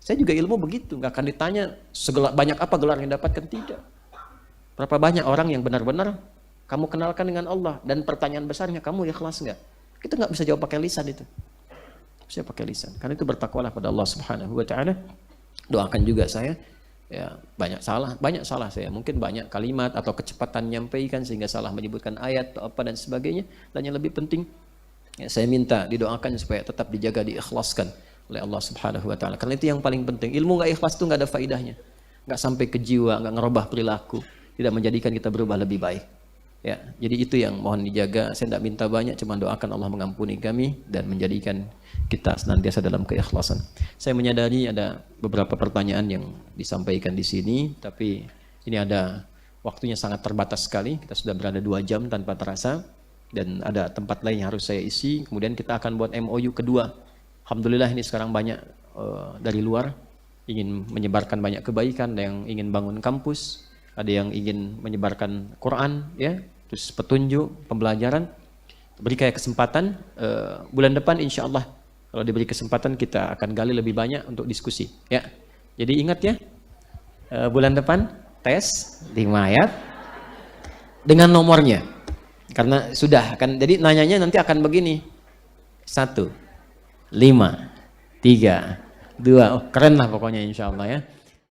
Saya juga ilmu begitu, nggak akan ditanya banyak apa gelar yang dapatkan, tidak. Berapa banyak orang yang benar-benar kamu kenalkan dengan Allah dan pertanyaan besarnya kamu ikhlas nggak? Kita nggak bisa jawab pakai lisan itu. Bisa pakai lisan, karena itu bertakwalah pada Allah Subhanahu Wa Taala. Doakan juga saya, ya banyak salah saya, mungkin banyak kalimat atau kecepatan menyampaikan sehingga salah menyebutkan ayat atau apa dan sebagainya. Dan yang lebih penting, ya, saya minta didoakan supaya tetap dijaga, diikhlaskan oleh Allah Subhanahu Wa Taala. Karena itu yang paling penting. Ilmu nggak ikhlas itu nggak ada faidahnya. nggak sampai ke jiwa, nggak ngerubah perilaku, tidak menjadikan kita berubah lebih baik. Ya, jadi itu yang mohon dijaga. Saya tidak minta banyak, cuma doakan Allah mengampuni kami dan menjadikan kita senantiasa dalam keikhlasan. Saya menyadari ada beberapa pertanyaan yang disampaikan di sini, tapi ini ada waktunya sangat terbatas sekali. Kita sudah berada 2 jam tanpa terasa dan ada tempat lain yang harus saya isi. Kemudian kita akan buat MOU kedua. Alhamdulillah ini sekarang banyak dari luar ingin menyebarkan banyak kebaikan, ada yang ingin bangun kampus, ada yang ingin menyebarkan Quran, ya, terus petunjuk, pembelajaran. Beri kayak kesempatan bulan depan insya Allah kalau diberi kesempatan kita akan gali lebih banyak untuk diskusi, ya. Jadi ingat ya, bulan depan tes 5 ayat dengan nomornya, karena sudah kan. Jadi nanyanya nanti akan begini: 1, 5, 3, 2, oh, keren lah pokoknya insya Allah ya.